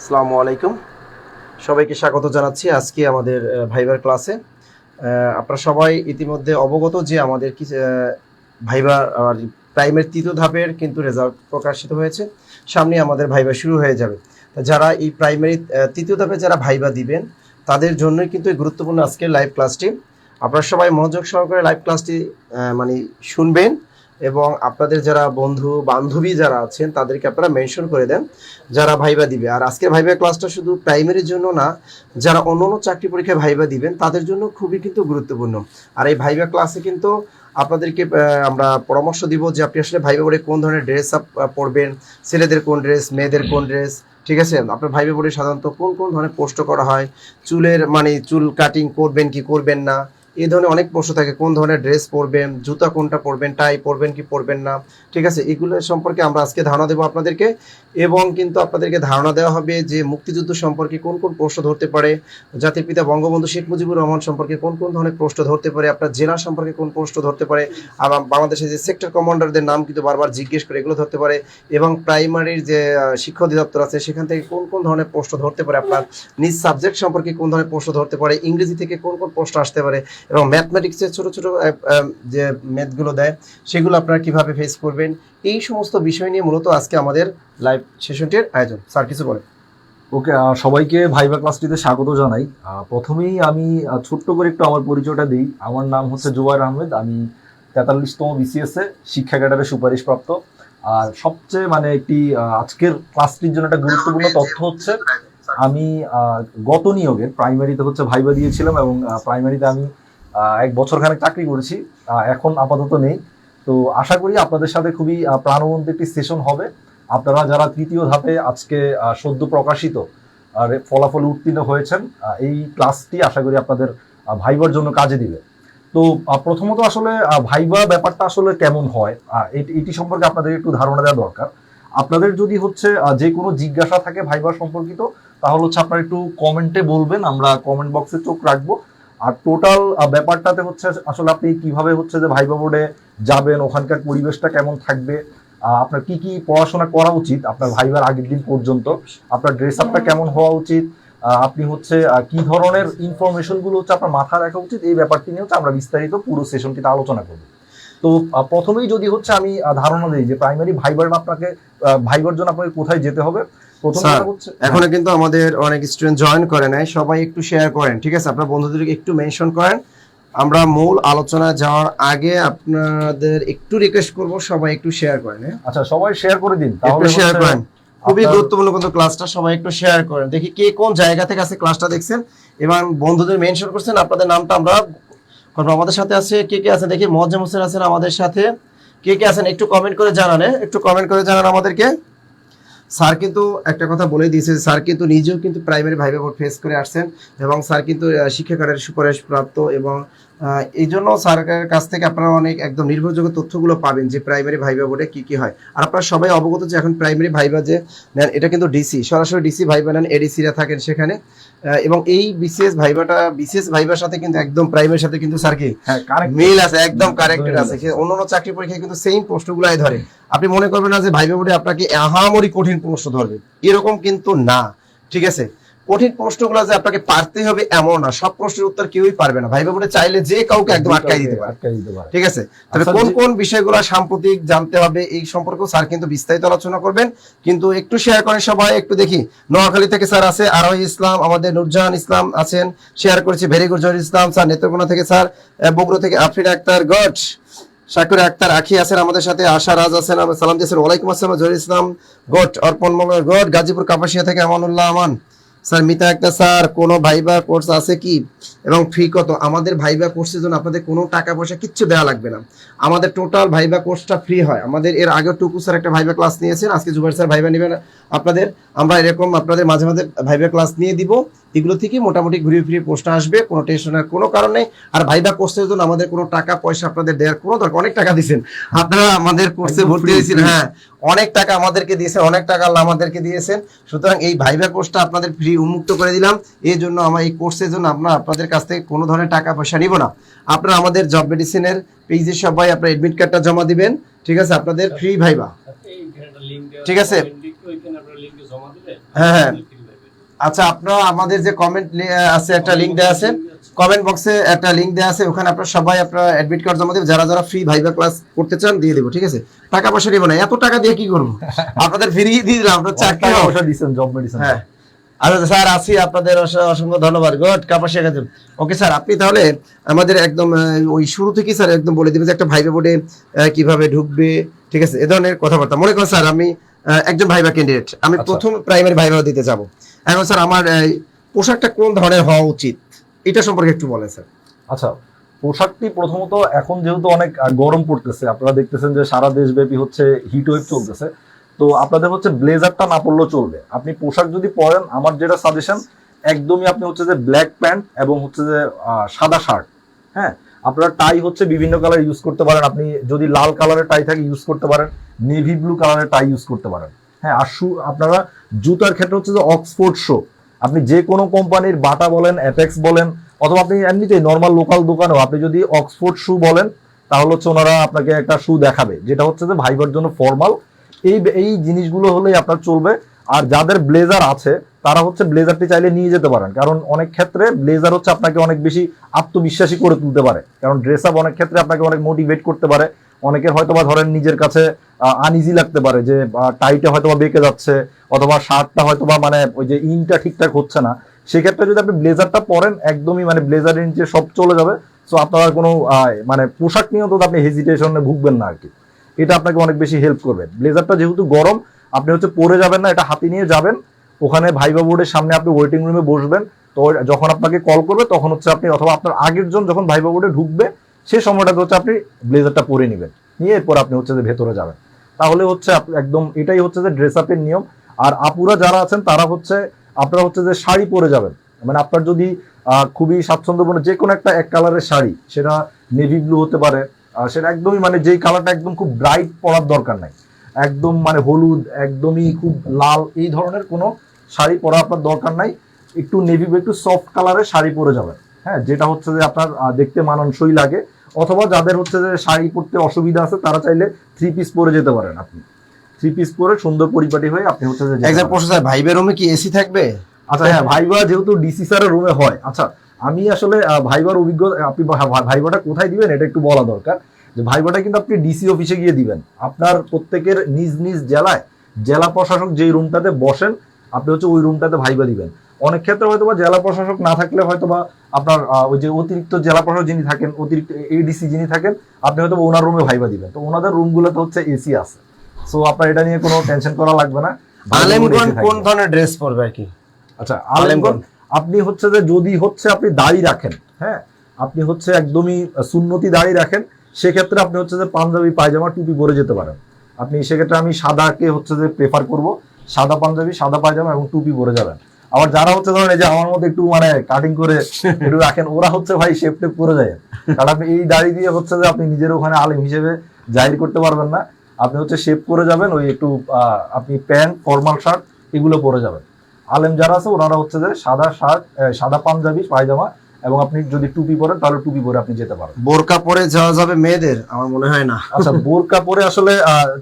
আসসালামু আলাইকুম, সবাইকে স্বাগত জানাচ্ছি আজকে আমাদের ভাইবার ক্লাসে। আপনারা সবাই ইতিমধ্যে অবগত যে আমাদের কি ভাইবার প্রাইমারি তৃতীয় ধাপের কিন্তু রেজাল্ট প্রকাশিত হয়েছে। সামনে আমাদের ভাইবা শুরু হয়ে যাবে। যারা এই প্রাইমারি তৃতীয় ধাপে যারা ভাইবা দিবেন তাদের জন্যই কিন্তু এই গুরুত্বপূর্ণ আজকের লাইভ ক্লাসটি। আপনারা সবাই মনোযোগ সহকারে লাইভ ক্লাসটি মানে শুনবেন এবং আপনাদের যারা বন্ধু বান্ধবী যারা আছেন তাদেরকে আপনারা মেনশন করে দেন যারা ভাইবা দিবে। আর আজকের ভাইবা ক্লাসটা শুধু প্রাইমারির জন্য না, যারা অন্য অন্য চাকরি পরীক্ষায় ভাইবা দিবেন তাদের জন্য খুবই কিন্তু গুরুত্বপূর্ণ। আর এই ভাইবা ক্লাসে কিন্তু আপনাদেরকে আমরা পরামর্শ দিব যে আপনি আসলে ভাইবা বোর্ডে কোন ধরনের ড্রেস আপ পরবেন, ছেলেদের কোন ড্রেস, মেয়েদের কোন ড্রেস, ঠিক আছে। আপনার ভাইবা বোর্ডে সাধারণত কোন কোন ধরনের প্রশ্ন করা হয়, চুলের মানে চুল কাটিং করবেন কি করবেন না, এই ধরনের অনেক প্রশ্ন থাকে। কোন ধরনের ড্রেস পরবেন, জুতা কোনটা পরবেন, টাই পরবেন কি পরবেন না, ঠিক আছে। এগুলো সম্পর্কে আমরা আজকে ধারণা দেবো আপনাদেরকে। এবং কিন্তু আপনাদেরকে ধারণা দেওয়া হবে যে মুক্তিযুদ্ধ সম্পর্কে কোন কোন প্রশ্ন ধরতে পারে, জাতির পিতা বঙ্গবন্ধু শেখ মুজিবুর রহমান সম্পর্কে কোন কোন ধরনের প্রশ্ন ধরতে পারে, আপনার জেলা সম্পর্কে কোন প্রশ্ন ধরতে পারে, আবার বাংলাদেশের যে সেক্টর কমান্ডারদের নাম কিন্তু বারবার জিজ্ঞেস করে এগুলো ধরতে পারে, এবং প্রাইমারির যে শিক্ষা অধিদপ্তর আছে সেখান থেকে কোন কোন ধরনের প্রশ্ন ধরতে পারে, আপনার নিজ সাবজেক্ট সম্পর্কে কোন ধরনের প্রশ্ন ধরতে পারে, ইংরেজি থেকে কোন কোন প্রশ্ন আসতে পারে, এবং ম্যাথমেটিক্সের ছোট ছোট যে ম্যাথগুলো দেয় সেগুলো আপনারা কিভাবে ফেস করবেন, এই সমস্ত বিষয় নিয়ে মূলত আজকে আমাদের লাইভ সেশনটির আয়োজন। স্যার কিছু বলেন। ওকে, সবাইকে ভাইবা ক্লাসটিতে স্বাগত জানাই। প্রথমেই আমি ছোট্ট করে একটু আমার পরিচয়টা দিই। আমার নাম হচ্ছে জুবাইর আহমেদ। আমি 43তম BCS এ শিক্ষা ক্যাডারে সুপারিশপ্রাপ্ত। আর সবচেয়ে মানে একটি আজকের ক্লাসটির জন্য একটা গুরুত্বপূর্ণ তথ্য হচ্ছে আমি গত নিয়োগের প্রাইমারিতে হচ্ছে ভাইবা দিয়েছিলাম এবং প্রাইমারিতে আমি 1 বছর খানেক চাকরি করেছি। এখন আপাতত নেই। তো আশা করি আপনাদের সাথে খুবই প্রাণবন্ত একটি সেশন হবে। আপনারা যারা তৃতীয় ধাপে আজকে সদ্য প্রকাশিত ফলাফল উত্তীর্ণ হয়েছেন, এই ক্লাসটি আশা করি আপনাদের ভাইবার জন্য কাজে দিবে। তো প্রথমত আসলে ভাইবা ব্যাপারটা আসলে কেমন হয় এটি সম্পর্কে আপনাদের একটু ধারণা দেওয়া দরকার। আপনাদের যদি হচ্ছে যে কোনো জিজ্ঞাসা থাকে ভাইবা সম্পর্কিত, তাহলে হচ্ছে আপনারা একটু কমেন্টে বলবেন, আমরা কমেন্ট বক্সে চোখ রাখবো। আর টোটাল ব্যাপারটাতে হচ্ছে আসলে আপনি কিভাবে হচ্ছে যে ভাইবা বোর্ডে যাবেন, ওখানকার পরিবেশটা কেমন থাকবে, আপনার কি কি পড়াশোনা করা উচিত আপনার ভাইবার আগের দিন পর্যন্ত, আপনার ড্রেস আপটা কেমন হওয়া উচিত, আপনি হচ্ছে কি ধরনের ইনফরমেশন গুলো হচ্ছে আপনার মাথায় রাখা উচিত, এই ব্যাপারটি নিয়ে হচ্ছে আমরা বিস্তারিত পুরো সেশনটিতে আলোচনা করব। তো প্রথমেই যদি হচ্ছে আমি ধারণা দিই যে প্রাইমারি ভাইবার আপনাকে ভাইবার জন্য আপনাকে কোথায় যেতে হবে। এখনো কিন্তু আমাদের অনেক স্টুডেন্ট জয়েন করে নাই, সবাই একটু শেয়ার করেন, ঠিক আছে। আপনার বন্ধুদেরকে একটু মেনশন করেন। আমরা মূল আলোচনা যাওয়ার আগে আপনাদের একটু রিকোয়েস্ট করব সবাই একটু শেয়ার করেন। আচ্ছা, সবাই শেয়ার করে দিন, তাহলে শেয়ার করেন। খুবই গুরুত্বপূর্ণ কিন্তু ক্লাসটা, সবাই একটু শেয়ার করেন। দেখি কে কোন জায়গা থেকে আছে ক্লাসটা দেখছেন এবং বন্ধুদের মেনশন করছেন। আপনাদের নামটা আমরা আমাদের সাথে আছে কে কে আছেন দেখি। মোয়াজ্জেম হোসেন আছেন আমাদের সাথে, কে কে আছেন একটু কমেন্ট করে জানান। একটু কমেন্ট করে জানান আমাদেরকে। স্যার কিন্তু একটা কথা বলে দিয়েছে, স্যার কিন্তু নিজেও কিন্তু প্রাইমারি ভাইবা বোর্ড ফেস করে আসছেন এবং স্যার কিন্তু শিক্ষা ক্যাডারের সুপারিশ প্রাপ্ত, এবং এই জন্য স্যারের কাছ থেকে আপনারা অনেক একদম নির্ভরযোগ্য তথ্যগুলো পাবেন যে প্রাইমারি ভাইবা বোর্ডে কি কি হয়। আর আপনারা সবাই অবগত যে এখন প্রাইমারি ভাইবা যে নেন এটা কিন্তু ডিসি, সরাসরি ডিসি ভাইবা নেন, এডিসিরা থাকেন সেখানে। এবং এই বিসিএস ভাইবার সাথে কিন্তু একদম প্রাইমারির সাথে কিন্তু স্যার কি মিল আছে, একদম কারেক্টেড আছে। অন্যান্য চাকরি পরীক্ষায় কিন্তু সেম প্রশ্নগুলাই ধরে। আপনি মনে করবেন না যে ভাইবা বোর্ডে আপনাকে আহামরি কঠিন প্রশ্ন ধরবে, এরকম কিন্তু না, ঠিক আছে। কঠিন প্রশ্নগুলো যে আপনাকে পারতে হবে এমন না, সব প্রশ্নের উত্তর কেউই পারবে না। ভাইবা বোর্ডে চাইলে যে কাউকে একদম আটকাই দিতে পারে, ঠিক আছে। তবে কোন কোন বিষয়গুলো সাম্প্রতিক জানতে হবে এই সম্পর্কে স্যার কিন্তু বিস্তারিত আলোচনা করবেন। কিন্তু একটু শেয়ার করেন সবাই, একটু দেখি। নোয়াখালী থেকে স্যার আছে আরোহী ইসলাম, আমাদের নুরজাহান ইসলাম আছেন, শেয়ার করেছি, ভেরি গুড। জহির ইসলাম স্যার, নেত্রকোনা থেকে স্যার, বগুড়া থেকে আফরিন আক্তার, গড শাকুর আক্তার আখি আছেন আমাদের সাথে, আশা রাজ আছেন, সালাম দিয়েছেন, ওয়ালাইকুম আসসালাম। জহির ইসলাম গড, অর্পণ মঙ্গল গড, গাজীপুর কাপাসিয়া থেকে আমানুল্লাহ আমান স্যার, মিতা একটা স্যার, কোনো ভাইবা কোর্স আছে কি এবং ফি কত? আমাদের ভাইবা কোর্সের জন্য আপনাদের কোনো টাকা পয়সা কিচ্ছু দেওয়া লাগবে না। আমাদের টোটাল ভাইবা কোর্সটা ফ্রি হয়। আমাদের এর আগে টুকু স্যার একটা ভাইবা ক্লাস নিয়েছেন, আজকে জুবাইর স্যার ভাইবা নেবেন আপনাদের। আমরা এরকম আপনাদের মাঝে মাঝে ভাইবা ক্লাস নিয়ে দিব। এগুলো থেকে মোটামুটি ঘুরিয়ে ফিরিয়ে প্রশ্ন আসবে, কোনো টেনশনের কোনো কারণ নেই। আর ভাইবা কোর্সের জন্য আমাদের কোনো টাকা পয়সা আপনাদের দেওয়ার কোনো দরকার। অনেক টাকা দিয়েছেন আপনারা আমাদের কোর্সে ভর্তি হয়েছেন, হ্যাঁ অনেক টাকা আমাদেরকে দিয়েছেন, অনেক টাকা আল্লাহ আমাদেরকে দিয়েছেন। সুতরাং এই ভাইবা কোর্সটা আপনাদের ফ্রি উন্মুক্ত করে দিলাম। এই জন্য আমার এই কোর্সের জন্য আমরা আপনাদের কাছ থেকে কোনো ধরনের টাকা পয়সা নিব না। আপনারা আমাদের জব মেডিসিনের পেজে সবাই আপনার এডমিট কার্ডটা জমা দিবেন, ঠিক আছে। আপনাদের ফ্রি ভাইবা, ঠিক আছে। হ্যাঁ হ্যাঁ আচ্ছা, আপনারা আমাদের যে কমেন্ট আছে, একটা লিংক দেওয়া আছে, কমেন্ট বক্সে একটা লিংক দেওয়া আছে, ওখানে আপনারা সবাই আপনারা অ্যাডমিট কার্ড জমা দেবেন। যারা যারা ফ্রি ভাইবা ক্লাস করতে চান দিয়ে দেবো, ঠিক আছে? টাকা পয়সা নেবো না, এত টাকা দিয়ে কি করবো? আপনাদের ফ্রি দিয়ে দিলাম, আপনার চাকরি অবশ্য দিচ্ছেন, জব মেডিসিন। হ্যাঁ, আচ্ছা স্যার, আছি, আপনাদের অসংখ্য ধন্যবাদ। Good, Kapasia Gazipur. Okay sir, আপনি তাহলে আমাদের একদম ওই শুরু থেকে স্যার একদম বলে দিবেন যে একটা ভাইবা বোর্ডে কিভাবে ঢুকবে, ঠিক আছে, এ ধরনের কথাবার্তা। মনে করেন স্যার আমি একজন ভাইবা ক্যান্ডিডেট, আমি আচ্ছা। প্রথম প্রাইমারি ভাইবা দিতে যাব। এখন স্যার আমার পোশাকটা কোন ধরনের হওয়া উচিত, এটা সম্পর্কে একটু বলেন স্যার। আচ্ছা, পোশাকটি প্রথমত এখন যেহেতু অনেক গরম পড়তেছে, আপনারা দেখতেছেন যে সারা দেশব্যাপী হচ্ছে হিট ওয়েভ চলতেছে, তো আপনাদের হচ্ছে ব্লেজারটা না পরলেও চলবে। আপনি পোশাক যদি পরেন, আমার যেটা সাজেশন, একদমই আপনি হচ্ছে যে ব্ল্যাক প্যান্ট এবং হচ্ছে যে সাদা শার্ট। হ্যাঁ, আপনারা টাই হচ্ছে বিভিন্ন কালার ইউজ করতে পারেন। আপনি যদি লাল কালারের টাই থাকে ইউজ করতে পারেন, নেভি ব্লু কালারের টাই ইউজ করতে পারেন। হ্যাঁ, আর আপনারা জুতার ক্ষেত্রে হচ্ছে যে অক্সফোর্ড শো, আপনি যে কোনো কোম্পানির বাটা বলেন, অ্যাপেক্স বলেন, অথবা আপনি এমনিতেই নর্মাল লোকাল দোকানেও আপনি যদি অক্সফোর্ড শু বলেন, তাহলে হচ্ছে ওনারা আপনাকে একটা শু দেখাবে যেটা হচ্ছে যে ভাইবার জন্য ফর্মাল। এই জিনিসগুলো হলেই আপনার চলবে। আর যাদের ব্লেজার আছে তারা হচ্ছে ব্লেজারটি চাইলে নিয়ে যেতে পারেন, কারণ অনেক ক্ষেত্রে ব্লেজার হচ্ছে আপনাকে অনেক বেশি আত্মবিশ্বাসী করে তুলতে পারে। কারণ ড্রেস আপ অনেক ক্ষেত্রে আপনাকে অনেক মোটিভেট করতে পারে। অনেকের হয়তো বা ধরেন নিজের কাছে আনইজি লাগতে পারে যে টাইটা হয়তো বা বেঁকে যাচ্ছে, অথবা শার্টটা হয়তো বা মানে ওই যে ইনটা ঠিকঠাক হচ্ছে না। সেক্ষেত্রে যদি আপনি ব্লেজারটা পরেন, একদমই মানে ব্লেজারের নিচে সব চলে যাবে। সো আপনার কোনো মানে পোশাক নিয়েও তো আপনি হেজিটেশনে ভুগবেন না আর কি। এটা আপনাকে অনেক বেশি হেল্প করবে। ব্লেজারটা যেহেতু গরম, আপনি হচ্ছে পরে যাবেন না, এটা হাতে নিয়ে যাবেন। ওখানে ভাইবা বোর্ডের সামনে আপনি ওয়েটিং রুমে বসবেন। তো যখন আপনাকে কল করবে তখন হচ্ছে আপনি, অথবা আপনার আগের জন যখন ভাইবা বোর্ডে ঢুকবে সেই সময়টাতে হচ্ছে আপনি ব্লেজারটা পরে নেবেন, নিয়ে এরপর আপনি হচ্ছে যে ভেতরে যাবেন। তাহলে হচ্ছে একদম এটাই হচ্ছে যে ড্রেস আপের নিয়ম। আর আপুরা যারা আছেন তারা হচ্ছে, আপনারা হচ্ছে যে শাড়ি পরে যাবেন। মানে আপনার যদি খুবই স্বাচ্ছন্দ্যপূর্ণ যে কোনো একটা এক কালারের শাড়ি, সেটা নেভি ব্লু হতে পারে, সেটা একদমই মানে যেই কালারটা একদম খুব ব্রাইট পরার দরকার নাই, একদম মানে হলুদ, একদমই খুব লাল, এই ধরনের কোনো শাড়ি পরা আপনার দরকার নাই। একটু নেভি ব্লু, একটু সফট কালারের শাড়ি পরে যাবেন। হ্যাঁ, যেটা হচ্ছে যে আপনার দেখতে মানানসই লাগে। অথবা যাদের হচ্ছে যে শাড়ি পরতে অসুবিধা আছে তারা চাইলে 3 পিস পরে যেতে পারেন। আপনি 3 পিস পরে সুন্দর পরিপাটি হয়ে আপনি হচ্ছে যে একদম প্রশ্ন স্যার, ভাইবের রুমে কি এসি থাকবে? আচ্ছা হ্যাঁ, ভাইবা যেহেতু ডিসি স্যারের রুমে হয়। আচ্ছা, আমি আসলে ভাইবার অভিজ্ঞতা, আপনি ভাইবাটা কোথায় দিবেন এটা একটু বলা দরকার। যে ভাইবাটা কিন্তু আপনি ডিসি অফিসে গিয়ে দিবেন। আপনার প্রত্যেকের নিজ নিজ জেলায় জেলা প্রশাসক যেই রুমটাতে বসেন, আপনি হচ্ছে ওই রুমটাতে ভাইবা দিবেন। অনেক ক্ষেত্রে হয়তো বা জেলা প্রশাসক না থাকলে হয়তো বা আপনার ওই যে অতিরিক্ত জেলা প্রশাসক যিনি থাকেন, অতিরিক্ত এডিসি যিনি থাকেন, আপনি হয়তো ওনার রুমে ভাইবা দিবেন। তো ওনাদের রুমগুলোতে হচ্ছে এসি আছে, সো আপনার এটা নিয়ে কোনো টেনশন করা লাগবে না। আলেমগণ কোন ধরনের ড্রেস পরবে আর কি? আচ্ছা, আলেমগণ আপনি হচ্ছে যে যদি হচ্ছে আপনি দাড়ি রাখেন, হ্যাঁ, আপনি হচ্ছে একদমই সুন্নতি দাড়ি রাখেন, সেক্ষেত্রে আপনি হচ্ছে যে পাঞ্জাবি, পায়জামা, টুপি পরে যেতে পারেন। আপনি সেক্ষেত্রে আমি সাদাকে হচ্ছে যে প্রেফার করব, সাদা পাঞ্জাবি, সাদা পায়জামা এবং টুপি পরে যাবেন। আবার যারা হচ্ছে ধরেন এই যে আমার মধ্যে একটু মানে কাটিং করে একটু রাখেন, ওরা হচ্ছে ভাই শেপ টেপ করে যায়, কারণ আপনি এই দাড়ি দিয়ে হচ্ছে যে আপনি নিজের ওখানে আলেম হিসেবে জাহির করতে পারবেন না। আপনি হচ্ছে শেপ করে যাবেন, ওই একটু আপনি প্যান্ট, ফর্মাল শার্ট এগুলো পরে যাবেন। আলেম যারা আছে ওনারা হচ্ছে যে সাদা শার্ট, সাদা পাঞ্জাবি, পায়জামা, এবং আপনি যদি টুপি পরেন তাহলে টুপি পরে আপনি যেতে পারেন। বোরকা পরে যাওয়া যাবে মেয়েদের? আমার মনে হয় না। আচ্ছা, বোরকা পরে আসলে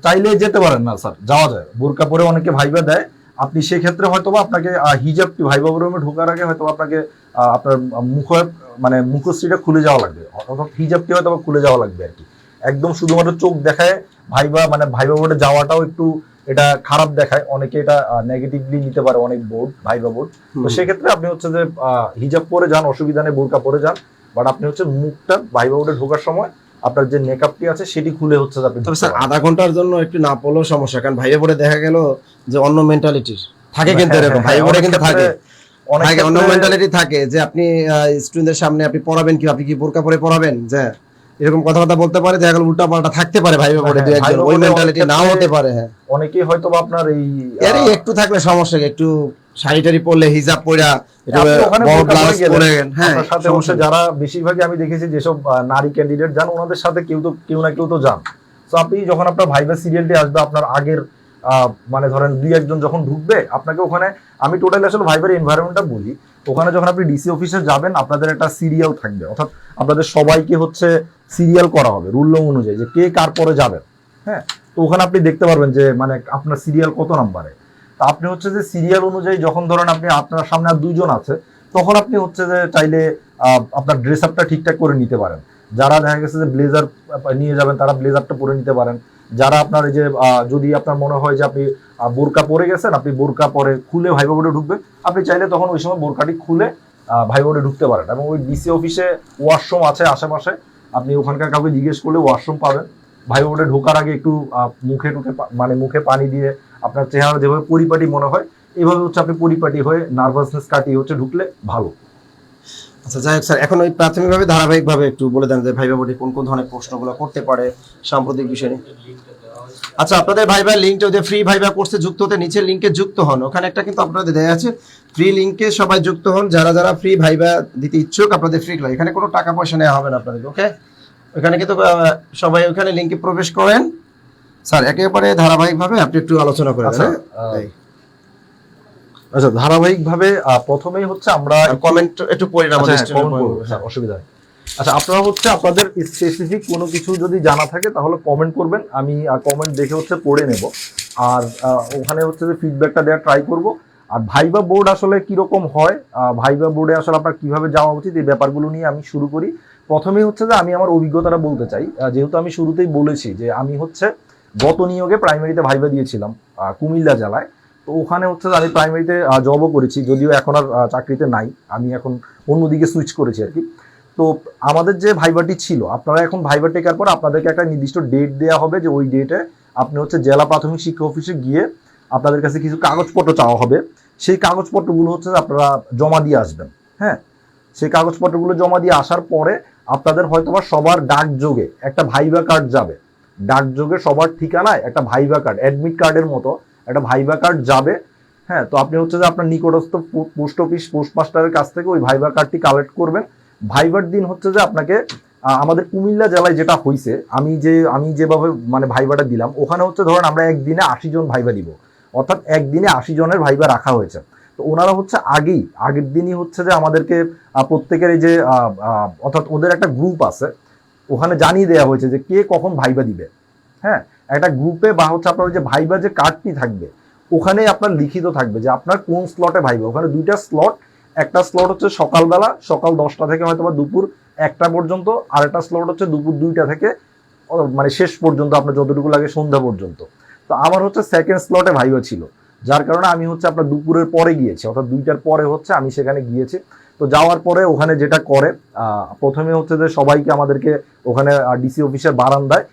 চাইলে যেতে পারেন না স্যার, যাওয়া যায়। বোরকা পরে অনেকে ভাইবা দেয়, আপনি সেক্ষেত্রে হয়তো আপনাকে হিজাবটি ভাইবা রুমে ঢোকার আগে হয়তো আপনাকে আপনার মানে মুখশ্রীটা খুলে যাওয়া লাগবে, অথবা হিজাবটি হয়তো খুলে যাওয়া লাগবে আর কি। একদম শুধুমাত্র চোখ দেখায় ভাইবা মানে ভাইবা বোর্ডে যাওয়াটাও একটু এটা খারাপ দেখায়, অনেকে এটা নেগেটিভলি নিতে পারে, অনেক বোর্ড ভাইবা বোর্ড। তো সেক্ষেত্রে আপনি হচ্ছে যে হিজাব পরে যান, অসুবিধা নেই, বোরকা পরে যান, বাট আপনি হচ্ছে মুখটা ভাইবা বোর্ডে ঢোকার সময় আপনার যে মেকআপটি আছে সেটি খুলে হচ্ছে আপনি। তবে স্যার আধা ঘন্টার জন্য একটু না পড়লেও সমস্যা, কারণ ভাইয়া পড়ে দেখা গেল যে অন্য মেন্টালিটির থাকে, কিন্তু এরকম ভাইয়া পড়ে কিন্তু থাকে অন্য মেন্টালিটি থাকে যে আপনি স্টুডেন্টদের সামনে আপনি পড়াবেন কি, আপনি কি বোরকা পরে পড়াবেন, যে এরকম কথাবার্তা বলতে পারে, দেখা গেল উল্টা পাল্টা থাকতে পারে ভাইবা পড়ে দুই একজন, ওই মেন্টালিটি নাও হতে পারে। হ্যাঁ, অনেকেই হয়তো আপনার এই একটু থাকলে সমস্যা, একটু শাড়ি টাড়ি পরলে, হিজাব পরা, যারা বেশিরভাগই আমি দেখেছি যেসব নারী ক্যান্ডিডেট যান, ওনাদের সাথে কেউ না কেউ তো যান। তো আপনি যখন আপনার ভাইবা সিরিয়ালটি আসবে, আপনার আগের মানে ধরেন দুই একজন যখন ঢুকবে আপনাকে ওখানে, আমি টোটালি আসলে ভাইবার এনভায়রনমেন্টটা বলি, ওখানে যখন আপনি ডিসি অফিসে যাবেন আপনাদের একটা সিরিয়াল থাকবে, অর্থাৎ আপনাদের সবাইকে হচ্ছে সিরিয়াল করা হবে রুল অনুযায়ী যে কে কার পরে যাবেন। হ্যাঁ, তো ওখানে আপনি দেখতে পারবেন যে মানে আপনার সিরিয়াল কত নাম্বারে। তা আপনি হচ্ছে যে সিরিয়াল অনুযায়ী যখন ধরেন আপনি আপনার সামনে আর দুইজন আছে, তখন আপনি হচ্ছে যে চাইলে আপনার ড্রেস আপটা ঠিকঠাক করে নিতে পারেন। যারা দেখা গেছে যে ব্লেজার নিয়ে যাবেন তারা ব্লেজারটা পরে নিতে পারেন। যারা আপনার এই যে যদি আপনার মনে হয় যে আপনি বোরকা পরে গেছেন, আপনি বোরকা পরে খুলে ভাইবা বোর্ডে ঢুকবেন, আপনি চাইলে তখন ওই সময় বোরকাটি খুলে ভাইবা বোর্ডে ঢুকতে পারেন। এবং ওই ডিসি অফিসে ওয়াশরুম আছে আশেপাশে, আপনি ওখানকার কাউকে জিজ্ঞেস করলে ওয়াশরুম পাবেন। ভাইবা বোর্ডে ঢোকার আগে একটু মুখে মানে মুখে পানি দিয়ে আপনার চেহারা যেভাবে পরিপাটি মনে হয় এইভাবে হচ্ছে আপনি পরিপাটি হয়ে নার্ভাসনেস কাটিয়ে হচ্ছে ঢুকলে ভালো। আচ্ছা যাই হোক স্যার, এখন ওই প্রাথমিকভাবে ধারাবাহিকভাবে একটু বলে দেন যে ভাইবা বোর্ডে কোন কোন ধরনের প্রশ্নগুলো করতে পারে সাম্প্রতিক বিষয় নিয়ে। আচ্ছা, আপনাদের ভাইবার লিঙ্কটা ওদের ফ্রি ভাইবা কোর্সে যুক্ত হতে নিচের লিঙ্কে যুক্ত হন, ওখানে একটা কিন্তু আপনাদের দেয়া আছে ফ্রি লিঙ্কে, সবাই যুক্ত হন যারা যারা ফ্রি ভাইবা দিতে ইচ্ছুক। আপনাদের ফ্রি ক্লাস, এখানে কোনো টাকা পয়সা নেওয়া হবে না আপনাদের, ওকে? ওখানে কিন্তু সবাই ওখানে লিঙ্কে প্রবেশ করেন। স্যার একেবারে ধারাবাহিকভাবে আপনি একটু আলোচনা করেন। আচ্ছা, ধারাবাহিকভাবে প্রথমেই হচ্ছে আমরা কমেন্ট একটু পড়ি না, আমাদের অসুবিধা নেই। আচ্ছা, আপনারা হচ্ছে আপনাদের স্পেসিফিক কোনো কিছু যদি জানা থাকে তাহলে কমেন্ট করবেন, আমি কমেন্ট দেখে হচ্ছে পড়ে নেব, আর ওখানে হচ্ছে যে ফিডব্যাকটা দেওয়ার ট্রাই করব। আর ভাইবা বোর্ড আসলে কিরকম হয়, ভাইবা বোর্ডে আসলে আপনার কিভাবে যাওয়া উচিত, এই ব্যাপারগুলো নিয়ে আমি শুরু করি। প্রথমেই হচ্ছে যে আমি আমার অভিজ্ঞতাটা বলতে চাই, যেহেতু আমি শুরুতেই বলেছি যে আমি হচ্ছে গত নিয়োগে প্রাইমারিতে ভাইবা দিয়েছিলাম কুমিল্লা জেলায়। তো ওখানে হচ্ছে আমি প্রাইমারিতে জবও করেছি, যদিও এখন আর চাকরিতে নাই, আমি এখন অন্যদিকে সুইচ করেছি আর কি। তো আমাদের যে ভাইবাটি ছিল, আপনারা এখন ভাইবা টেকার পর আপনাদেরকে একটা নির্দিষ্ট ডেট দেওয়া হবে, যে ওই ডেটে আপনি হচ্ছে জেলা প্রাথমিক শিক্ষা অফিসে গিয়ে আপনাদের কাছে কিছু কাগজপত্র চাওয়া হবে। সেই কাগজপত্রগুলো হচ্ছে আপনারা জমা দিয়ে আসবেন। হ্যাঁ, সেই কাগজপত্রগুলো জমা দিয়ে আসার পরে আপনাদের হয়তোবা সবার ডাকযোগে একটা ভাইবা কার্ড যাবে, ডাকযোগে সবার ঠিকানায় একটা ভাইবা কার্ড, অ্যাডমিট কার্ডের মতো একটা ভাইবা কার্ড যাবে। হ্যাঁ, তো আপনি হচ্ছে যে আপনার নিকটস্থ পোস্ট অফিস পোস্টমাস্টারের কাছ থেকে ওই ভাইবা কার্ডটি কালেক্ট করবেন। ভাইবার দিন হচ্ছে যে আপনাকে আমাদের কুমিল্লা জেলায় যেটা হয়েছে, আমি যেভাবে মানে ভাইবাটা দিলাম, ওখানে হচ্ছে ধরেন আমরা একদিনে 80 জন ভাইবা দিব, অর্থাৎ একদিনে 80 জনের ভাইবা রাখা হয়েছে। তো ওনারা হচ্ছে আগের দিনই হচ্ছে যে আমাদেরকে প্রত্যেকের এই যে অর্থাৎ ওদের একটা গ্রুপ আছে, ওখানে জানিয়ে দেওয়া হয়েছে যে কে কখন ভাইবা দিবে। হ্যাঁ, একটা গ্রুপে বা হচ্ছে আপনার যে ভাইবা যে কার্ডটি থাকবে ওখানে আপনার লিখিত থাকবে যে আপনার কোন স্লটে ভাইবা। ওখানে দুইটা স্লট, একটা স্লট হচ্ছে সকালবেলা, সকাল 10টা থেকে হয়তো বা দুপুর 1টা পর্যন্ত, আর একটা স্লট হচ্ছে দুপুর 2টা থেকে মানে শেষ পর্যন্ত, আপনার যতটুকু লাগে সন্ধ্যা পর্যন্ত। তো আমার হচ্ছে সেকেন্ড স্লটে ভাইবা ছিল, যার কারণে আমি হচ্ছে আপনার দুপুরের পরে গিয়েছি, অর্থাৎ 2টার পরে হচ্ছে আমি সেখানে গিয়েছি। তো যাওয়ার পরে ওখানে যেটা করে, প্রথমে হচ্ছে যে সবাইকে আমাদেরকে ওখানে ডিসি অফিসের বারান্দায়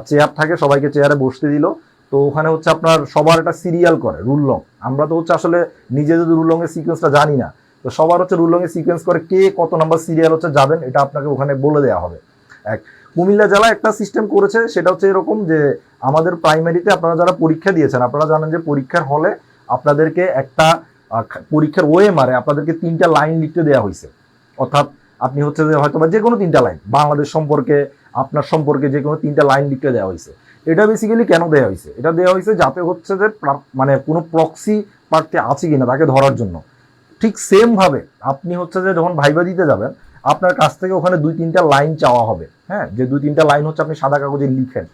চেয়ার থাকে, সবাইকে চেয়ারে বসতে দিল। তো ওখানে হচ্ছে আপনার সবার একটা সিরিয়াল করে রুল লং, আমরা তো হচ্ছে আসলে নিজে যদি রুল লং এর সিকোয়েন্সটা জানি না, তো সবার হচ্ছে রুল লং এর সিকোয়েন্স করে কে কত নাম্বার সিরিয়াল হচ্ছে যাবেন, এটা আপনাকে ওখানে বলে দেওয়া হবে। কুমিল্লা জেলায় একটা সিস্টেম করেছে, সেটা হচ্ছে এরকম যে আমাদের প্রাইমারিতে আপনারা যারা পরীক্ষা দিয়েছেন, আপনারা জানেন যে পরীক্ষার হলে আপনাদেরকে একটা পরীক্ষার ওএমআরে আপনাদেরকে 3টা লাইন লিখতে দেওয়া হয়েছে। অর্থাৎ আপনি হচ্ছে যে হয়তো বা যে কোনো 3টা লাইন, বাংলাদেশ সম্পর্কে, আপনার সম্পর্কে যে কোনো 3টা লাইন লিখতে দেওয়া হয়েছে। এটা বেসিক্যালি কেন দেওয়া হয়েছে, এটা দেওয়া হয়েছে যাতে হচ্ছে যে মানে কোনো প্রক্সি প্রার্থী আছে কিনা তাকে ধরার জন্য। ঠিক সেম ভাবে আপনি হচ্ছে যে যখন ভাইবা দিতে যাবেন, আপনার কাছ থেকে ওখানে 2-3টা লাইন চাওয়া হবে। হ্যাঁ, যে 2-3টা লাইন হচ্ছে আপনি সাদা কাগজে লিখেন।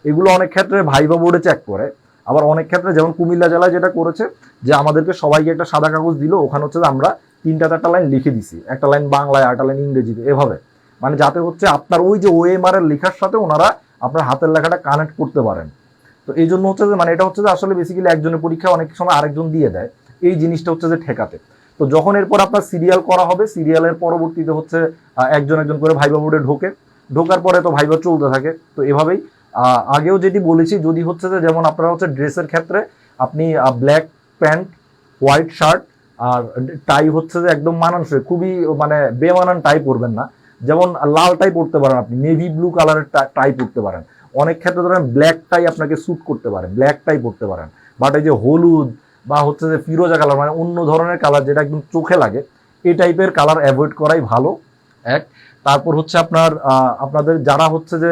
এগুলো অনেক ক্ষেত্রে ভাইবা বোর্ডে চেক করে, আবার অনেক ক্ষেত্রে যেমন কুমিল্লা জেলায় যেটা করেছে যে আমাদেরকে সবাইকে একটা সাদা কাগজ দিল, ওখানে হচ্ছে যে আমরা 3টা-4টা লাইন লিখে দিছি, একটা লাইন বাংলায়, 8টা লাইন ইংরেজিতে, এভাবে মানে যাতে হচ্ছে আপনার ওই যে ওএমআর এর লেখার সাথে ওনারা আপনার হাতের লেখাটা কানেক্ট করতে পারেন। তো এই জন্য হচ্ছে যে মানে এটা হচ্ছে যে আসলে বেসিক্যালি একজনের পরীক্ষা অনেক সময় আরেকজন দিয়ে দেয়, এই জিনিসটা হচ্ছে যে ঠেকাতে। তো যখন এরপর আপনার সিরিয়াল করা হবে, সিরিয়ালের পরবর্তীতে হচ্ছে একজন একজন করে ভাইবা বোর্ডে ঢোকার পরে তো ভাইবা চলতে থাকে। তো এভাবেই আগেও যেটি বলেছি, যদি হচ্ছে যে যেমন আপনারা হচ্ছে ড্রেসের ক্ষেত্রে আপনি ব্ল্যাক প্যান্ট, হোয়াইট শার্ট আর টাই হচ্ছে যে একদম মানানসই, খুবই মানে বেমানান টাই পরবেন না। যেমন লাল টাই পরতে পারেন, আপনি নেভি ব্লু কালারের টাই পরতে পারেন। অনেক ক্ষেত্রে ধরেন ব্ল্যাক টাই আপনাকে স্যুট করতে পারে, ব্ল্যাক টাই পরতে পারেন। বাট এই যে হলুদ বা হচ্ছে যে ফিরোজা কালার, মানে অন্য ধরনের কালার যেটা একদম চোখে লাগে, এই টাইপের কালার অ্যাভয়েড করাই ভালো। তারপর হচ্ছে আপনাদের যারা হচ্ছে যে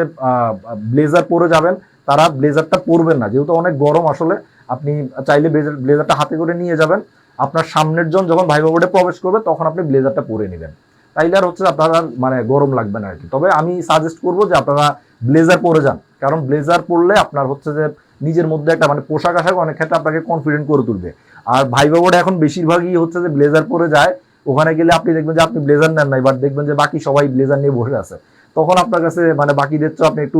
ব্লেজার পরে যাবেন, তারা ব্লেজারটা পরবেন না, যেহেতু অনেক গরম। আসলে আপনি চাইলে ব্লেজারটা হাতে করে নিয়ে যাবেন, আপনার সামনের জন যখন ভাইবা বোর্ডে প্রবেশ করবে তখন আপনি ব্লেজারটা পরে নেবেন, তাইলে আর হচ্ছে আপনারা মানে গরম লাগবে না আর কি। তবে আমি সাজেস্ট করবো যে আপনারা ব্লেজার পরে যান, কারণ ব্লেজার পরলে আপনার হচ্ছে যে নিজের মধ্যে একটা মানে পোশাক আশাক অনেক ক্ষেত্রে আপনাকে কনফিডেন্ট করে তুলবে। আর ভাইবা বোর্ডে এখন বেশিরভাগই হচ্ছে যে ব্লেজার পরে যায়, ওখানে গেলে আপনি দেখবেন যে আপনি ব্লেজার নেন নাই, বাট দেখবেন যে বাকি সবাই ব্লেজার নিয়ে বসে আছে, তখন আপনার কাছে মানে বাকিদের তো আপনি একটু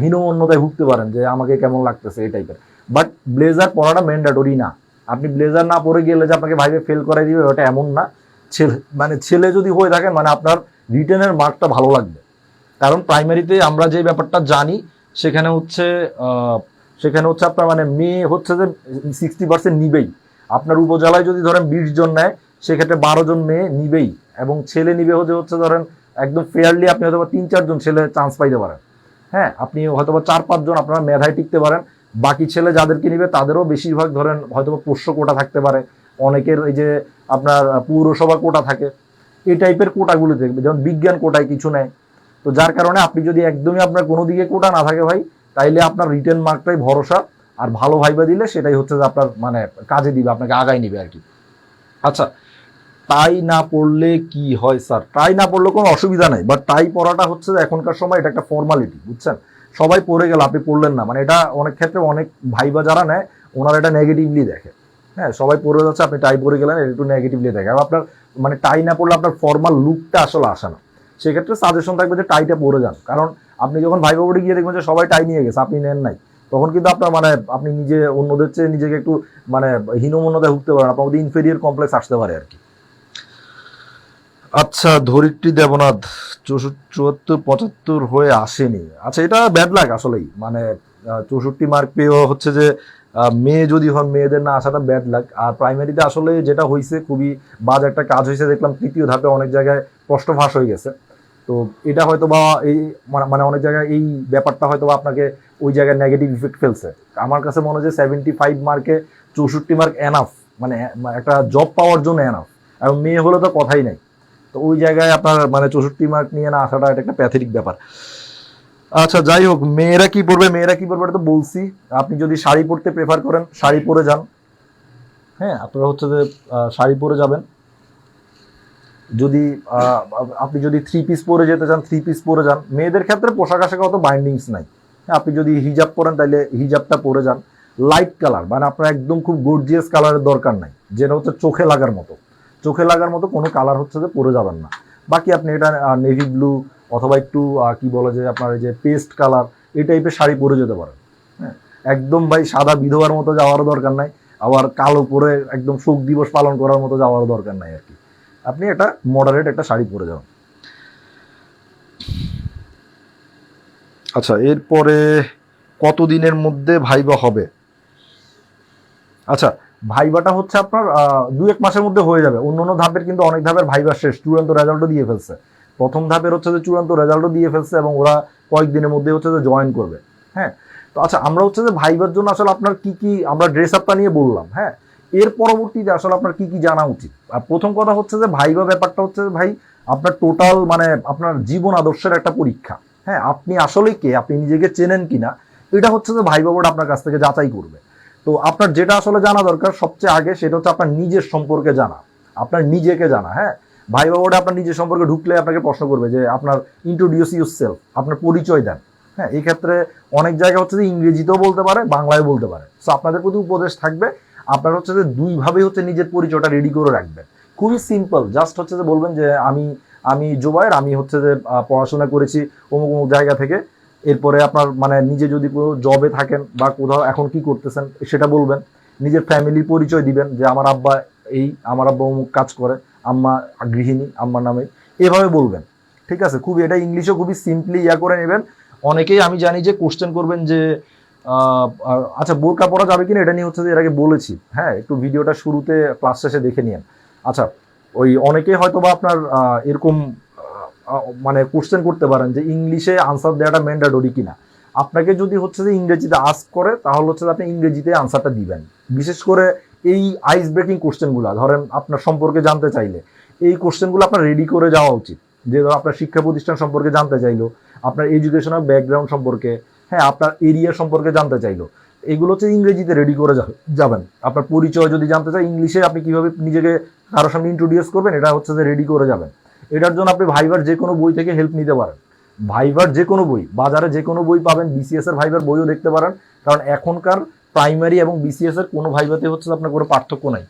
হীনমন্যতায় ভুগতে পারেন যে আমাকে কেমন লাগতেছে এই টাইপের। বাট ব্লেজার পরাটা ম্যান্ডেটরি না। আপনি ব্লেজার না পরে গেলে যে আপনাকে ভাইবে ফেল করাই দিবে ওটা এমন না। ছেলে যদি হয়ে থাকে মানে আপনার রিটেনের মার্কটা ভালো লাগবে। কারণ প্রাইমারিতে আমরা যে ব্যাপারটা জানি সেখানে হচ্ছে আপনার মানে মেয়ে হচ্ছে যে 60% নিবেই। আপনার উপজেলায় যদি ধরেন 20 জন নেয়, সেক্ষেত্রে 12 জন মেয়ে নিবেই, এবং ছেলে নিবে হচ্ছে ধরেন একদম ফেয়ারলি আপনি হয়তো 3-4 জন ছেলে চান্স পাইতে পারেন। হ্যাঁ, আপনি হয়তো 4-5 জন আপনারা মেধায় টিকতে পারেন। বাকি ছেলে যাদেরকে নিবে তাদেরও বেশিরভাগ ধরেন হয়তো পোষ্য কোটা থাকতে পারে, অনেকের এই যে আপনার পৌরসভা কোটা থাকে, এই টাইপের কোটাগুলো দেখবে, যেমন বিজ্ঞান কোটায় কিছু নেয়। তো যার কারণে আপনি যদি একদমই আপনার কোনো দিকে কোটা না থাকে ভাই, তাইলে আপনার রিটেন মার্কটাই ভরসা, আর ভালো ভাইবা দিলে সেটাই হচ্ছে যে আপনার মানে কাজে দিবে, আপনাকে আগায় নিবে আর কি। আচ্ছা, টাই না পড়লে কি হয় স্যার? টাই না পড়লে কোনো অসুবিধা নেই, বাট টাই পড়াটা হচ্ছে যে এখনকার সময় এটা একটা ফর্মালিটি, বুঝছেন? সবাই পড়ে গেল, আপনি পড়লেন না, মানে এটা অনেক ক্ষেত্রে অনেক ভাইবা যারা নেয় ওনারা এটা নেগেটিভলি দেখে। হ্যাঁ, সবাই পড়ে যাচ্ছে, আপনি টাই পড়ে গেলেন, এটা একটু নেগেটিভলি দেখে। আর আপনার মানে টাই না পড়লে আপনার ফর্মাল লুকটা আসলে আসে না। সেক্ষেত্রে সাজেশন থাকবে যে টাইটা পরে যান, কারণ আপনি যখন ভাইবা বোর্ডে গিয়ে দেখবেন যে সবাই টাই নিয়ে গেছে, আপনি নেন নাই, তখন কিন্তু আপনার মানে আপনি নিজে অন্যদের চেয়ে নিজেকে একটু মানে হীনমন্যতায় ভুগতে পারেন, আপনার মধ্যে ইনফেরিয়র কমপ্লেক্স আসতে পারে আর কি। আচ্ছা, ধরিত্রী দেবনাথ 74-75 হয়ে আসেনি। আচ্ছা, এটা ব্যাড লাগ আসলেই, মানে 64 মার্ক পেয়েও হচ্ছে যে মেয়ে যদি হন, মেয়েদের না আসাটা ব্যাড লাগ। আর প্রাইমারিতে আসলে যেটা হয়েছে খুবই বাজে একটা কাজ হয়েছে, দেখলাম 3য় ধাপে অনেক জায়গায় প্রশ্ন ফাঁস হয়ে গেছে। তো এটা হয়তো বা এই মানে অনেক জায়গায় এই ব্যাপারটা হয়তো বা আপনাকে ওই জায়গায় নেগেটিভ ইফেক্ট ফেলছে। আমার কাছে মনে হয় যে 75 মার্কে 64 মার্ক এনাফ, মানে একটা জব পাওয়ার জন্য এনাফ, এবং মেয়ে হলে তো কথাই নাই। তো ওই জায়গায় আপনার মানে 64 মার্ক নিয়ে না আসাটা এটা একটা প্যাথেটিক ব্যাপার। আচ্ছা, যাই হোক, মেয়েরা কি পড়বে এটা তো বলছি। আপনি যদি শাড়ি পরতে প্রেফার করেন, শাড়ি পরে যান। হ্যাঁ, আপনারা হচ্ছে যে শাড়ি পরে যাবেন। যদি আপনি যদি 3 পিস পরে যেতে চান, 3 পিস পরে যান। মেয়েদের ক্ষেত্রে পোশাক আশাকে অত বাইন্ডিংস নাই। হ্যাঁ, আপনি যদি হিজাব পরেন তাহলে হিজাবটা পরে যান। লাইট কালার, মানে আপনার একদম খুব গর্জিয়াস কালারের দরকার নাই, যেটা হচ্ছে চোখে লাগার মতো কোনো কালার হচ্ছে যে পরে যাবেন না। বাকি আপনি এটা নেভি ব্লু অথবা একটু কি বলে যে আপনার এই যে পেস্ট কালার, এই টাইপের শাড়ি পরে যেতে পারেন। হ্যাঁ, একদম ভাই সাদা বিধবার মতো যাওয়ারও দরকার নাই, আবার কালো পরে একদম শোক দিবস পালন করার মতো যাওয়ারও দরকার নাই আর কি। আপনি একটা মডারেট একটা শাড়ি পরে যাবেন। আচ্ছা, এরপরে কতদিনের মধ্যে ভাইবা হবে? আচ্ছা, ভাইবাটা হচ্ছে আপনার 2-1 মাসের মধ্যে হয়ে যাবে। অন্য ধাপের কিন্তু অনেক ধাপের ভাইবা শেষ, চূড়ান্ত রেজাল্টও দিয়ে ফেলছে। প্রথম ধাপের হচ্ছে যে চূড়ান্ত রেজাল্টও দিয়ে ফেলছে, এবং ওরা কয়েকদিনের মধ্যে হচ্ছে যে জয়েন করবে। হ্যাঁ, তো আচ্ছা, আমরা হচ্ছে যে ভাইবার জন্য আসলে আপনার কি কি, আমরা ড্রেস আপটা নিয়ে বললাম। হ্যাঁ, এর পরবর্তীতে আসলে আপনার কি কি জানা উচিত? আর প্রথম কথা হচ্ছে যে ভাইবা ব্যাপারটা হচ্ছে ভাই আপনার টোটাল মানে আপনার জীবন আদর্শের একটা পরীক্ষা। হ্যাঁ, আপনি আসলে কে, আপনি নিজেকে চেনেন কিনা, এটা হচ্ছে যে ভাইবা বোর্ড আপনার কাছ থেকে যাচাই করবে। তো আপনার যেটা আসলে জানা দরকার সবচেয়ে আগে, সেটা হচ্ছে আপনার নিজের সম্পর্কে জানা, আপনার নিজেকে জানা। হ্যাঁ, ভাইবা বোর্ডে আপনার নিজের সম্পর্কে ঢুকলে আপনাকে প্রশ্ন করবে যে আপনার ইন্ট্রোডিউস ইউরসেলফ, আপনার পরিচয় দেন। হ্যাঁ, এই ক্ষেত্রে অনেক জায়গা হচ্ছে যে ইংরেজিতেও বলতে পারে, বাংলায় বলতে পারে। সো আপনাদের প্রতি উপদেশ থাকবে, আপনার হচ্ছে যে 2ভাবেই হচ্ছে নিজের পরিচয়টা রেডি করে রাখবেন। খুবই সিম্পল, জাস্ট হচ্ছে যে বলবেন যে আমি জুবায়ের, আমি হচ্ছে যে পড়াশোনা করেছি অমুক অমুক জায়গা থেকে। এরপরে আপনার মানে নিজে যদি কোনো জবে থাকেন বা কোথাও এখন কি করতেছেন সেটা বলবেন। নিজের ফ্যামিলির পরিচয় দিবেন যে আমার আব্বা অমুক কাজ করে, আম্মা গৃহিণী, আম্মার নামে, এভাবে বলবেন। ঠিক আছে, খুবই এটা ইংলিশও খুবই সিম্পলি করে নেবেন। অনেকেই আমি জানি যে কোশ্চেন করবেন যে আচ্ছা বোরকা পরা যাবে কিনা, এটা নিয়ে হচ্ছে যে এর আগে বলেছি। হ্যাঁ, একটু ভিডিওটা শুরুতে ক্লাস শেষে দেখে নিন। আচ্ছা, ওই অনেকেই হয়তো বা আপনার এরকম মানে কোশ্চেন করতে পারেন যে ইংলিশে আনসার দেওয়াটা ম্যান্ডেটরি কিনা। আপনাকে যদি হচ্ছে যে ইংরেজিতে আস্ক করে, তাহলে হচ্ছে আপনি ইংরেজিতে আনসারটা দিবেন। বিশেষ করে এই আইস ব্রেকিং কোশ্চেনগুলো, ধরেন আপনার সম্পর্কে জানতে চাইলে এই কোশ্চেনগুলো আপনার রেডি করে যাওয়া উচিত। যে ধরো আপনার শিক্ষা প্রতিষ্ঠান সম্পর্কে জানতে চাইলো, আপনার এডুকেশনাল ব্যাকগ্রাউন্ড সম্পর্কে, হ্যাঁ আপনার এরিয়া সম্পর্কে জানতে চাইলো, এগুলো হচ্ছে ইংরেজিতে রেডি করে যাবেন। আপনার পরিচয় যদি জানতে চাই, ইংলিশে আপনি কিভাবে নিজেকে কারোর সামনে ইন্ট্রোডিউস করবেন, এটা হচ্ছে যে রেডি করে যাবেন। এটার জন্য আপনি ভাইবার যে কোনো বই থেকে হেল্প নিতে পারেন। ভাইবার যে কোনো বই, বাজারে যে কোনো বই পাবেন, বিসিএস এর ভাইবার বইও দেখতে পারেন। কারণ এখনকার প্রাইমারি এবং বিসিএস এর কোনো ভাইভাতে হচ্ছে যে আপনার কোনো পার্থক্য নাই।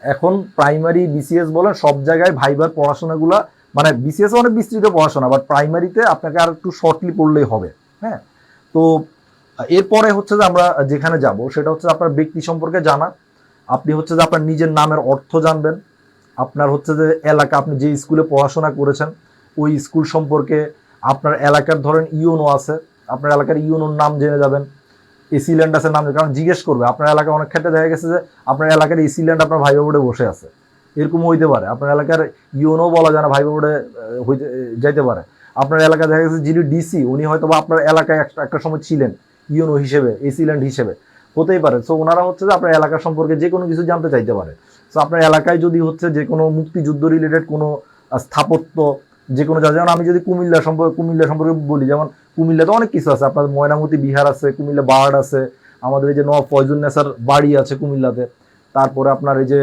এখন প্রাইমারি বিসিএস বলেন সব জায়গায় ভাইবার পড়াশোনাগুলা, মানে বিসিএস অনেক বিস্তৃত পড়াশোনা, বাট প্রাইমারিতে আপনাকে আর একটু শর্টলি পড়লেই হবে। হ্যাঁ, তো এরপরে হচ্ছে যে আমরা যেখানে যাব সেটা হচ্ছে আপনার ব্যক্তি সম্পর্কে জানা। আপনি হচ্ছে যে আপনার নিজের নামের অর্থ জানবেন, আপনার হচ্ছে যে এলাকা, আপনি যে স্কুলে পড়াশোনা করেছেন ওই স্কুল সম্পর্কে, আপনার এলাকার ধরেন ইউনো আছে, আপনার এলাকার ইউনোর নাম জেনে যাবেন, এসি ল্যান্ড আছে নাম, কারণ জিজ্ঞেস করবে আপনার এলাকায় অনেক ক্ষেত্রে দেখা গেছে যে আপনার এলাকার এসি ল্যান্ড আপনার ভাই বোর্ডে বসে আছে, এরকম হইতে পারে। আপনার এলাকার ইউনো বলা যায় না, ভাই বোর্ডে হইতে যাইতে পারে। আপনার এলাকায় দেখা গেছে যিনি ডিসি উনি হয়তো বা আপনার এলাকায় একটা সময় ছিলেন ইউনো হিসেবে, এসি ল্যান্ড হিসেবে, হতেই পারে। সো ওনারা হচ্ছে যে আপনার এলাকা সম্পর্কে যে কোনো কিছু জানতে চাইতে পারে। সো আপনার এলাকায় যদি হচ্ছে যে কোনো মুক্তিযুদ্ধ রিলেটেড কোনো স্থাপত্য, যে কোনো যেমন আমি যদি কুমিল্লা সম্পর্কে বলি, যেমন কুমিল্লাতে অনেক কিছু আছে, আপনার ময়নামতি বিহার আছে, কুমিল্লা বার্ড আছে, আমাদের এই যে নবাব ফয়জুল নেসার বাড়ি আছে কুমিল্লাতে, তারপরে আপনার এই যে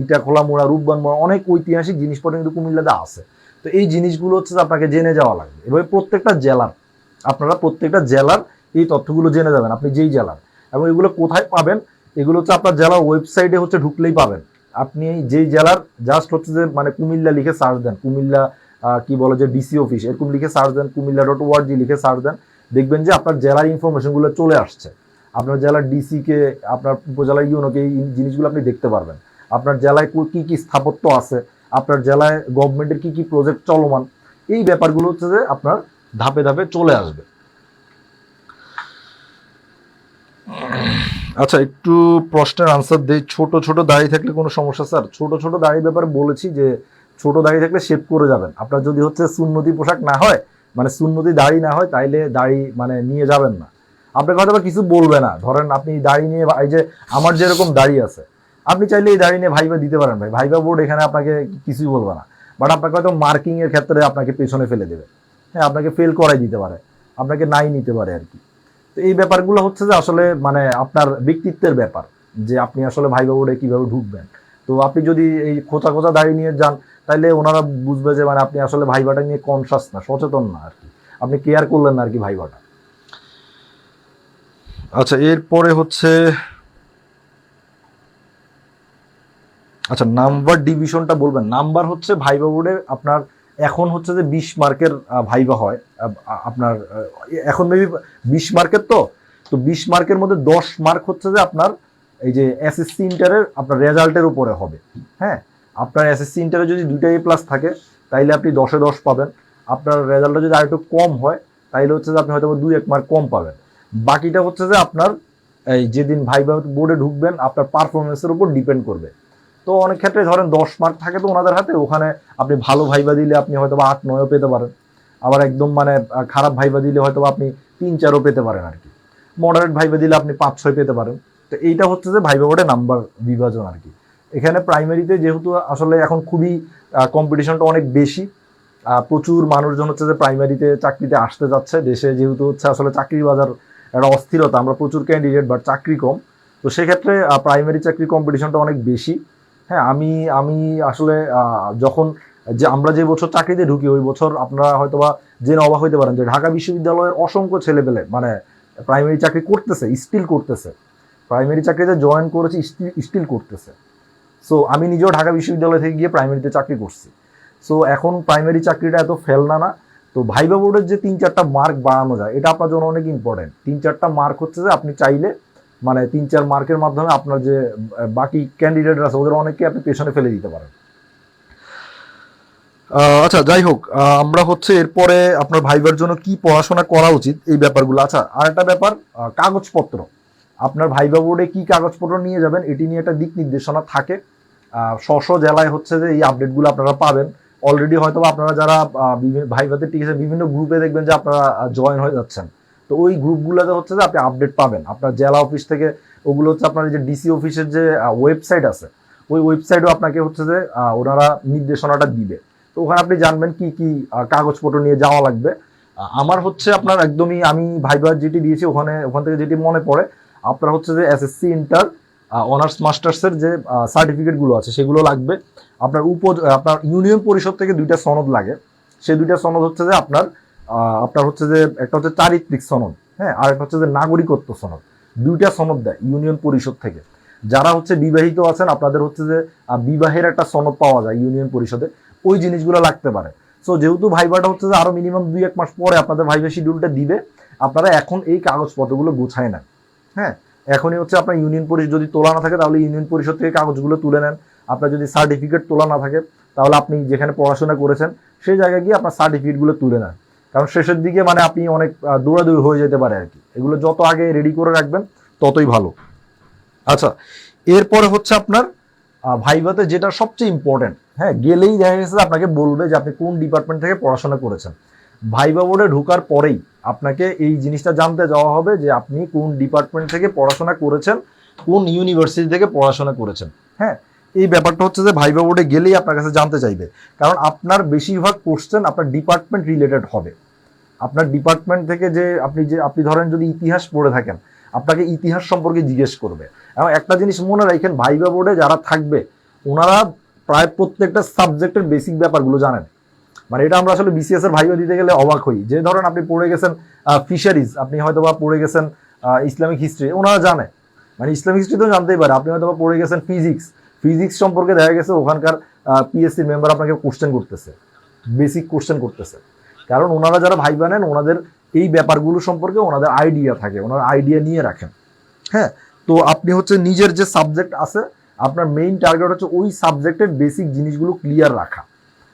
ইটাখোলা মোড়া, রূপবান মোড়া, অনেক ঐতিহাসিক জিনিসপত্র কিন্তু কুমিল্লাতে আছে। তো এই জিনিসগুলো হচ্ছে আপনাকে জেনে যাওয়া লাগবে। এভাবে আপনারা প্রত্যেকটা জেলার এই তথ্যগুলো জেনে যাবেন, আপনি যেই জেলার, এবং এগুলো কোথায় পাবেন, এগুলো হচ্ছে আপনার জেলার ওয়েবসাইটে হচ্ছে ঢুকলেই পাবেন। আপনি যেই জেলার জাস্ট হচ্ছে যে মানে কুমিল্লা লিখে সার্চ দেন, কুমিল্লা কি বলে যে ডিসি অফিস এরকম লিখে সার্চ দেন, কুমিল্লা.org লিখে সার্চ দেন, দেখবেন যে আপনার জেলার ইনফরমেশনগুলো চলে আসছে। আপনার জেলার ডিসিকে, আপনার উপজেলার ইউনোকে এই জিনিসগুলো আপনি দেখতে পারবেন। আপনার জেলায় কি কি স্থাপত্য আছে, আপনার জেলায় গভর্নমেন্টের কি কি প্রজেক্ট চলমান, এই ব্যাপারগুলো হচ্ছে যে আপনার ধাপে ধাপে চলে আসবে। আচ্ছা, একটু প্রশ্নের আনসার দেই। ছোট ছোট দাড়ি থাকলে কোনো সমস্যা? স্যার, ছোট ছোট দাড়ির ব্যাপারে বলেছি যে ছোট দাড়ি থাকলে শেভ করে যাবেন। আপনার যদি হচ্ছে সুন্নতি পোশাক না হয়, মানে সুন্নতি দাড়ি না হয়, তাইলে দাড়ি মানে নিয়ে যাবেন না। আপনাকে হয়তো কিছু বলবে না। ধরেন আপনি দাড়ি নিয়ে, এই যে আমার যেরকম দাড়ি আছে, আপনি চাইলে এই দাড়ি নিয়ে ভাইবা দিতে পারেন, ভাইবা বোর্ড এখানে আপনাকে কিছুই বলবে না। বাট আপনাকে হয়তো মার্কিং এর ক্ষেত্রে আপনাকে পেছনে ফেলে দেবে, হ্যাঁ, আপনাকে ফেল করাই দিতে পারে, আপনাকে নাই নিতে পারে আর কি। তো এই ব্যাপারগুলো হচ্ছে যে আসলে মানে আপনার ব্যক্তিত্বের ব্যাপার, যে আপনি আসলে ভাইবা বোর্ডে কিভাবে ঢুকবেন। তো আপনি যদি এই খোঁচা খোঁচা দাড়ি নিয়ে যান, তাইলে ওনারা বুঝবে যে মানে আপনি আসলে ভাইবাটা নিয়ে কনসাস না, সচেতন না আর কি, আপনি কেয়ার করলেন না আর কি ভাইবাটা। আচ্ছা, এরপরে হচ্ছে আচ্ছা নাম্বার ডিভিশনটা বলবেন। নাম্বার হচ্ছে ভাইবা বোর্ডে আপনার এখন হচ্ছে যে 20 মার্কের ভাইবা হয় আপনার, এখন মেবি 20 মার্কের, তো 20 মার্কের মধ্যে 10 মার্ক হচ্ছে যে আপনার এই যে এসএসসি ইন্টারের আপনার রেজাল্টের উপরে হবে। হ্যাঁ, আপনার এসএসসি ইন্টারে যদি 2টা A+ থাকে তাইলে আপনি 10-এ 10 পাবেন। আপনার রেজাল্টটা যদি আরেকটু কম হয় তাইলে হচ্ছে যে আপনি হয়তো 2-1 মার্ক কম পাবেন। বাকিটা হচ্ছে যে আপনার এই যেদিন ভাইবা বোর্ডে ঢুকবেন আপনার পারফরমেন্সের উপর ডিপেন্ড করবে। তো অনেক ক্ষেত্রে ধরেন 10 মার্ক থাকে তো ওনাদের হাতে, ওখানে আপনি ভালো ভাইবা দিলে আপনি হয়তো 8-9ও পেতে পারেন, আবার একদম মানে খারাপ ভাইবা দিলে হয়তো আপনি 3-4ও পেতে পারেন আর কি, মডারেট ভাইবা দিলে আপনি 5-6 পেতে পারেন। তো এইটা হচ্ছে যে ভাইবা বোর্ডে নাম্বার বিভাজন আর কি। এখানে প্রাইমারিতে যেহেতু আসলে এখন খুবই কম্পিটিশনটা অনেক বেশি, প্রচুর মানুষজন হচ্ছে যে প্রাইমারিতে চাকরিতে আসতে যাচ্ছে, দেশে যেহেতু হচ্ছে আসলে চাকরির বাজার একটা অস্থিরতা, আমরা প্রচুর ক্যান্ডিডেট বাট চাকরি কম, তো সেক্ষেত্রে প্রাইমারি চাকরির কম্পিটিশনটা অনেক বেশি। হ্যাঁ, আমি আসলে যখন যে আমরা যে বছর চাকরিতে ঢুকি ওই বছর আপনারা হয়তোবা জেনে অবাক হইতে পারেন যে ঢাকা বিশ্ববিদ্যালয়ের অসংখ্য ছেলেপেলে মানে প্রাইমারি চাকরি করতেছে, স্টিল করতেছে, প্রাইমারি চাকরিতে জয়েন করেছে, স্টিল করতেছে। সো আমি নিজেও ঢাকা বিশ্ববিদ্যালয় থেকে গিয়ে প্রাইমারিতে চাকরি করছি। সো এখন প্রাইমারি চাকরিটা এত ফেলনা না। তো ভাইবা বোর্ডের যে 3-4টা মার্ক বাড়ানো যায় এটা আপনার জন্য অনেক ইম্পর্টেন্ট। 3-4টা মার্ক হচ্ছে যে আপনি চাইলে মানে 3-4 মার্কের মাধ্যমে আপনার যে বাকি ক্যান্ডিডেট আছে ওদের অনেককে আপনি পেছনে ফেলে দিতে পারেন। আচ্ছা, যাই হোক, আমরা হচ্ছে এরপরে আপনার ভাইবার জন্য কি পড়াশোনা করা উচিত এই ব্যাপারগুলো। আচ্ছা, আরেকটা ব্যাপার, কাগজপত্র। আপনার ভাইবা বোর্ডে কি কাগজপত্র নিয়ে যাবেন এটি নিয়ে একটা দিক নির্দেশনা থাকে। স্ব জেলায় হচ্ছে যে এই আপডেটগুলো আপনারা পাবেন। অলরেডি হয়তো আপনারা যারা ভাইভাতে ঠিক আছে বিভিন্ন গ্রুপে দেখবেন যে আপনারা জয়েন হয়ে যাচ্ছেন, তো ওই গ্রুপগুলোতে হচ্ছে যে আপনি আপডেট পাবেন আপনার জেলা অফিস থেকে। ওগুলো হচ্ছে আপনার যে ডিসি অফিসের যে ওয়েবসাইট আছে ওই ওয়েবসাইটও আপনাকে হচ্ছে যে ওনারা নির্দেশনাটা দিবে। তো ওখানে আপনি জানবেন কি কি কাগজপত্র নিয়ে যাওয়া লাগবে। আমার হচ্ছে আপনার একদমই আমি ভাইবার যেটি দিয়েছি ওখান থেকে যেটি মনে পড়ে, আপনার হচ্ছে যে এসএসসি ইন্টার অনার্স মাস্টার্সের যে সার্টিফিকেটগুলো আছে সেগুলো লাগবে। আপনার আপনার ইউনিয়ন পরিষদ থেকে 2টা সনদ লাগে। সেই 2টা সনদ হচ্ছে যে আপনার হচ্ছে যে একটা হচ্ছে চারিত্রিক সনদ, হ্যাঁ, আর একটা হচ্ছে যে নাগরিকত্ব সনদ, দুইটা সনদ দেয় ইউনিয়ন পরিষদ থেকে। যারা হচ্ছে বিবাহিত আছেন আপনাদের হচ্ছে যে বিবাহের একটা সনদ পাওয়া যায় ইউনিয়ন পরিষদে, ওই জিনিসগুলো লাগতে পারে। সো যেহেতু ভাইবাটা হচ্ছে যে আরো মিনিমাম 2-1 মাস পরে আপনাদের ভাইবা শিডিউলটা দিবে, আপনারা এখন এই কাগজপত্রগুলো গুছায় নেন। হ্যাঁ, এখনই হচ্ছে আপনার ইউনিয়ন পরিষদ যদি তোলা না থাকে তাহলে ইউনিয়ন পরিষদ থেকে কাগজগুলো তুলে নেন। আপনার যদি সার্টিফিকেট তোলা না থাকে তাহলে আপনি যেখানে পড়াশোনা করেছেন সেই জায়গায় গিয়ে আপনার সার্টিফিকেটগুলো তুলে নেন, কারণ শেষের দিকে মানে আপনি অনেক দৌড়াদৌড়ি হয়ে যেতে পারে আর কি। এগুলো যত আগে রেডি করে রাখবেন ততই ভালো। আচ্ছা, এরপরে হচ্ছে আপনার ভাইভাতে যেটা সবচেয়ে ইম্পর্টেন্ট, হ্যাঁ, গেলেই দেখা গেছে আপনাকে বলবে যে আপনি কোন ডিপার্টমেন্ট থেকে পড়াশোনা করেছেন। ভাইভা বোর্ডে ঢোকার পরেই আপনাকে এই জিনিসটা জানতে যাওয়া হবে যে আপনি কোন ডিপার্টমেন্ট থেকে পড়াশোনা করেছেন, কোন ইউনিভার্সিটি থেকে পড়াশোনা করেছেন। হ্যাঁ, এই ব্যাপারটা হচ্ছে যে ভাইভা বোর্ডে গেলেই আপনার কাছে জানতে চাইবে, কারণ আপনার বেশিরভাগ কোশ্চেন আপনার ডিপার্টমেন্ট রিলেটেড হবে। আপনার ডিপার্টমেন্ট থেকে যে আপনি ধরেন যদি ইতিহাস পড়ে থাকেন, আপনাকে ইতিহাস সম্পর্কে জিজ্ঞেস করবে। এবং একটা জিনিস মনে রাখেন, ভাইভা বোর্ডে যারা থাকবে ওনারা প্রায় প্রত্যেকটা সাবজেক্টের বেসিক ব্যাপারগুলো জানেন। মানে এটা আমরা আসলে বিসিএস এর ভাইভা দিতে গেলে অবাক হই, যে ধরেন আপনি পড়ে গেছেন ফিশারিজ, আপনি হয়তো বা পড়ে গেছেন ইসলামিক হিস্ট্রি, ওনারা জানে, মানে ইসলামিক হিস্ট্রি তো জানতেই পারে। আপনি হয়তো বা পড়ে গেছেন ফিজিক্স সম্পর্কে দেখা গেছে ওখানকার পিএসসি মেম্বার আপনাকে কোশ্চেন করতেছে, বেসিক কোশ্চেন করতেছে, কারণ ওনারা যারা ভাইভা নেন ওনাদের এই ব্যাপারগুলো সম্পর্কে ওনাদের আইডিয়া থাকে, ওনারা আইডিয়া নিয়ে রাখেন। হ্যাঁ, তো আপনি হচ্ছে নিজের যে সাবজেক্ট আছে আপনার মেইন টার্গেট হচ্ছে ওই সাবজেক্টের বেসিক জিনিসগুলো ক্লিয়ার রাখা।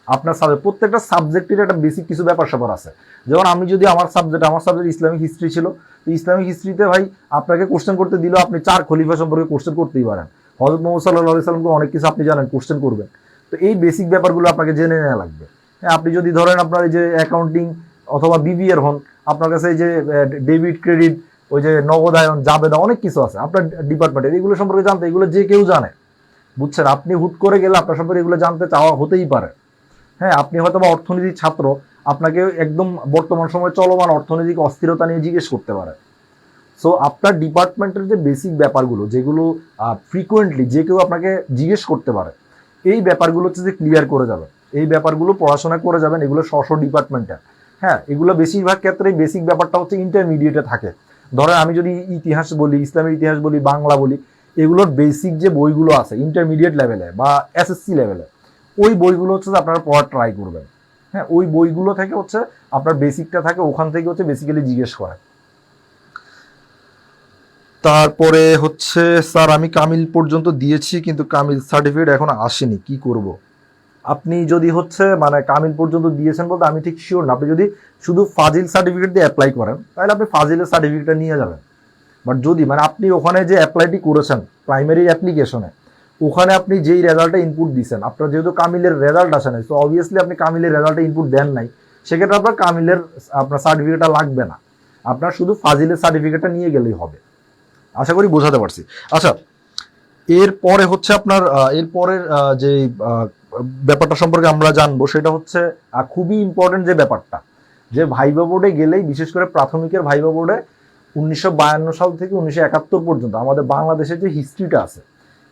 আপনার প্রত্যেকটা সাবজেক্টের একটা বেসিক কিছু ব্যাপার স্যাপার আছে। যেমন আমি যদি আমার সাবজেক্ট ইসলামিক হিস্ট্রি ছিল, তো ইসলামিক হিস্ট্রিতে ভাই আপনাকে কোশ্চেন করতে দিলেও আপনি 4 খলিফা সম্পর্কে কোশ্চেন করতেই পারেন। হযরত মুহাম্মদ সাল্লাল্লাহু আলাইহি সাল্লামকে অনেক কিছু আপনি জানেন, কোশ্চেন করবেন। তো এই বেসিক ব্যাপারগুলো আপনাকে জেনে নেওয়া লাগবে। হ্যাঁ, আপনি যদি ধরেন আপনার এই যে অ্যাকাউন্টিং অথবা বিবিএর হন, আপনার কাছে এই যে ডেবিট ক্রেডিট, ওই যে নগদায়ন জাবেদা অনেক কিছু আছে আপনার ডিপার্টমেন্টের, এগুলো সম্পর্কে জানতে, এগুলো যে কেউ জানে, বুঝছেন। আপনি হুট করে গেলে আপনার সম্পর্কে এগুলো জানতে চাওয়া হতেই পারে। হ্যাঁ, আপনি হয়তো বা অর্থনীতির ছাত্র, আপনাকে একদম বর্তমান সময়ে চলমান অর্থনৈতিক অস্থিরতা নিয়ে জিজ্ঞেস করতে পারে। সো আপনার ডিপার্টমেন্টের যে বেসিক ব্যাপারগুলো যেগুলো ফ্রিকোয়েন্টলি যে কেউ আপনাকে জিজ্ঞেস করতে পারে, এই ব্যাপারগুলো হচ্ছে যে ক্লিয়ার করে যাবেন, এই ব্যাপারগুলো পড়াশোনা করে যাবেন, এগুলো স্ব ডিপার্টমেন্টে। হ্যাঁ, এগুলো বেশিরভাগ ক্ষেত্রে বেসিক ব্যাপারটা হচ্ছে ইন্টারমিডিয়েটে থাকে। ধরেন আমি যদি ইতিহাস বলি, ইসলামের ইতিহাস বলি, বাংলা বলি, এগুলোর বেসিক যে বইগুলো আছে ইন্টারমিডিয়েট লেভেলে বা এসএসসি লেভেলে, ওই বইগুলো হচ্ছে যে আপনারা পড়ার ট্রাই করবেন। হ্যাঁ, ওই বইগুলো থেকে হচ্ছে আপনার বেসিকটা থাকে, ওখান থেকে হচ্ছে বেসিক্যালি জিজ্ঞেস করে। তারপরে হচ্ছে স্যার আমি কামিল পর্যন্ত দিয়েছি কিন্তু কামিল সার্টিফিকেট এখন আসেনি, কি করব? আপনি যদি হচ্ছে মানে কামিল পর্যন্ত দিয়েছেন বলতে আমি ঠিক শিওর না। আপনি যদি শুধু ফাজিল সার্টিফিকেট দিয়ে অ্যাপ্লাই করেন তাহলে আপনি ফাজিলের সার্টিফিকেটটা নিয়ে যাবেন। বাট যদি মানে আপনি ওখানে যে অ্যাপ্লাইটি করেছেন প্রাইমারি অ্যাপ্লিকেশনে, ওখানে আপনি যেই রেজাল্টটা ইনপুট দিচ্ছেন, আপনার যেহেতু কামিলের রেজাল্ট আসে নাই, তো অবভিয়াসলি আপনি কামিলের রেজাল্টটা ইনপুট দেন নাই, সেক্ষেত্রে আপনার কামিলের আপনার সার্টিফিকেটটা লাগবে না, আপনার শুধু ফাজিলের সার্টিফিকেটটা নিয়ে গেলেই হবে। আশা করি বোঝাতে পারছি। আচ্ছা, এরপরে হচ্ছে আপনার এরপরের যে ব্যাপারটা সম্পর্কে আমরা জানবো সেটা হচ্ছে খুবই ইম্পর্টেন্ট যে ব্যাপারটা, যে ভাইভা বোর্ডে গেলেই, বিশেষ করে প্রাথমিকের ভাইভা বোর্ডে 1952 সাল থেকে 1971 পর্যন্ত আমাদের বাংলাদেশের যে হিস্ট্রিটা আছে,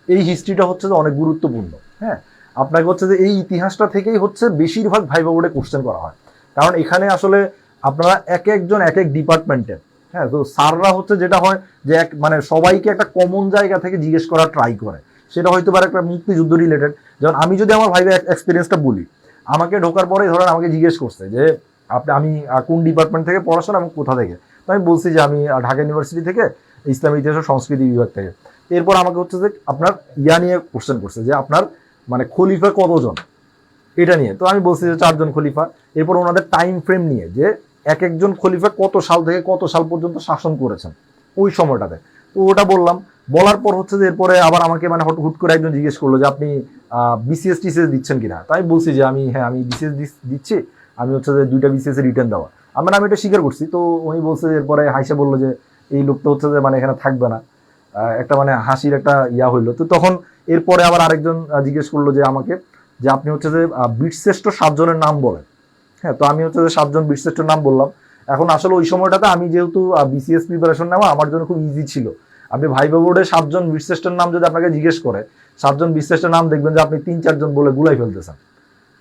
এই হিস্ট্রিটা হচ্ছে যে অনেক গুরুত্বপূর্ণ। হ্যাঁ, আপনাকে হচ্ছে যে এই ইতিহাসটা থেকেই হচ্ছে বেশিরভাগ ভাইভা বোর্ডে কোশ্চেন করা হয়, কারণ এখানে আসলে আপনারা এক একজন এক এক ডিপার্টমেন্টের, হ্যাঁ, তো স্যাররা হচ্ছে যেটা হয় যে মানে সবাইকে একটা কমন জায়গা থেকে জিজ্ঞেস করার ট্রাই করে। সেটা হয়তো পারে একটা মুক্তিযুদ্ধ রিলেটেড। যেমন আমি যদি আমার ভাইভা এক্সপিরিয়েন্সটা বলি, আমাকে ঢোকার পরে ধরেন আমাকে জিজ্ঞেস করছে যে আমি কোন ডিপার্টমেন্ট থেকে পড়াশোনা এবং কোথা থেকে, তো আমি বলছি যে আমি ঢাকা ইউনিভার্সিটি থেকে ইসলামী ইতিহাস ও সংস্কৃতি বিভাগ থেকে। এরপর আমাকে হচ্ছে যে আপনার ইয়া নিয়ে কোশ্চেন করছে যে আপনার মানে খলিফা কতজন, এটা নিয়ে। তো আমি বলছি যে 4 জন খলিফা। এরপর ওনাদের টাইম ফ্রেম নিয়ে যে এক একজন খলিফা কত সাল থেকে কত সাল পর্যন্ত শাসন করেছেন ওই সময়টাতে, তো ওটা বললাম। বলার পর হচ্ছে যে এরপরে আবার আমাকে মানে হুট করে একজন জিজ্ঞেস করলো যে আপনি বিসিএস টিসিএস দিচ্ছেন কিনা। তাই বলছি যে আমি বিসিএস দিচ্ছি, আমি হচ্ছে যে 2টা বিসিএস এর রিটার্ন দেওয়া, আমি এটা স্বীকার করছি। তো উনি বলছে যে এরপরে হাইসা বললো যে এই লোকটা হচ্ছে যে মানে এখানে থাকবে না, একটা মানে হাসির একটা ইয়া হইলো। তো তখন এরপরে আবার আরেকজন জিজ্ঞেস করলো যে আমাকে যে আপনি হচ্ছে যে বীরশ্রেষ্ঠ 7 জনের নাম বলেন। হ্যাঁ, তো আমি হচ্ছে যে 7 জন বীরশ্রেষ্ঠের নাম বললাম। এখন আসলে ওই সময়টাতে আমি যেহেতু বিসিএস প্রিপারেশন নেওয়া আমার জন্য খুব ইজি ছিল। আপনি ভাইভা বোর্ডে 7 জন বীরশ্রেষ্ঠের নাম যদি আপনাকে জিজ্ঞেস করে, 7 জন বীরশ্রেষ্ঠের নাম দেখবেন যে আপনি 3-4 জন বলে গুলাই ফেলতেছেন।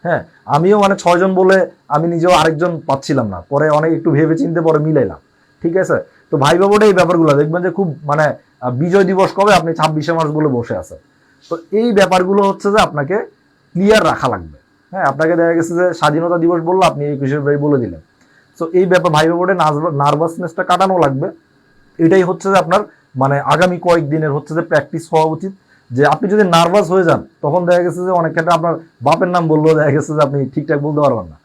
হ্যাঁ, আমিও মানে 6 জন বলে আমি নিজেও আরেকজন পাচ্ছিলাম না, পরে অনেক একটু ভেবে চিনতে পরে মিলাইলাম। ঠিক আছে, তো ভাইবা বোর্ডে এই ব্যাপারগুলো দেখবেন যে খুব মানে বিজয় দিবস কবে, আপনি 26শে মার্চ বলে বসে আছেন। তো এই ব্যাপারগুলো হচ্ছে যে আপনাকে ক্লিয়ার রাখা লাগবে। হ্যাঁ, আপনাকে দেখা গেছে যে স্বাধীনতা দিবস বললো, আপনি 21শে ফেব্রুয়ারি বলে দিলেন। তো এই ব্যাপার ভাইবা বোর্ডে নার্ভাসনেসটা কাটানো লাগবে। এটাই হচ্ছে যে আপনার মানে আগামী কয়েকদিনের হচ্ছে যে প্র্যাকটিস হওয়া উচিত। যে আপনি যদি নার্ভাস হয়ে যান, তখন দেখা গেছে যে অনেক ক্ষেত্রে আপনার বাপের নাম বললেও দেখা গেছে যে আপনি ঠিকঠাক বলতে পারবেন না।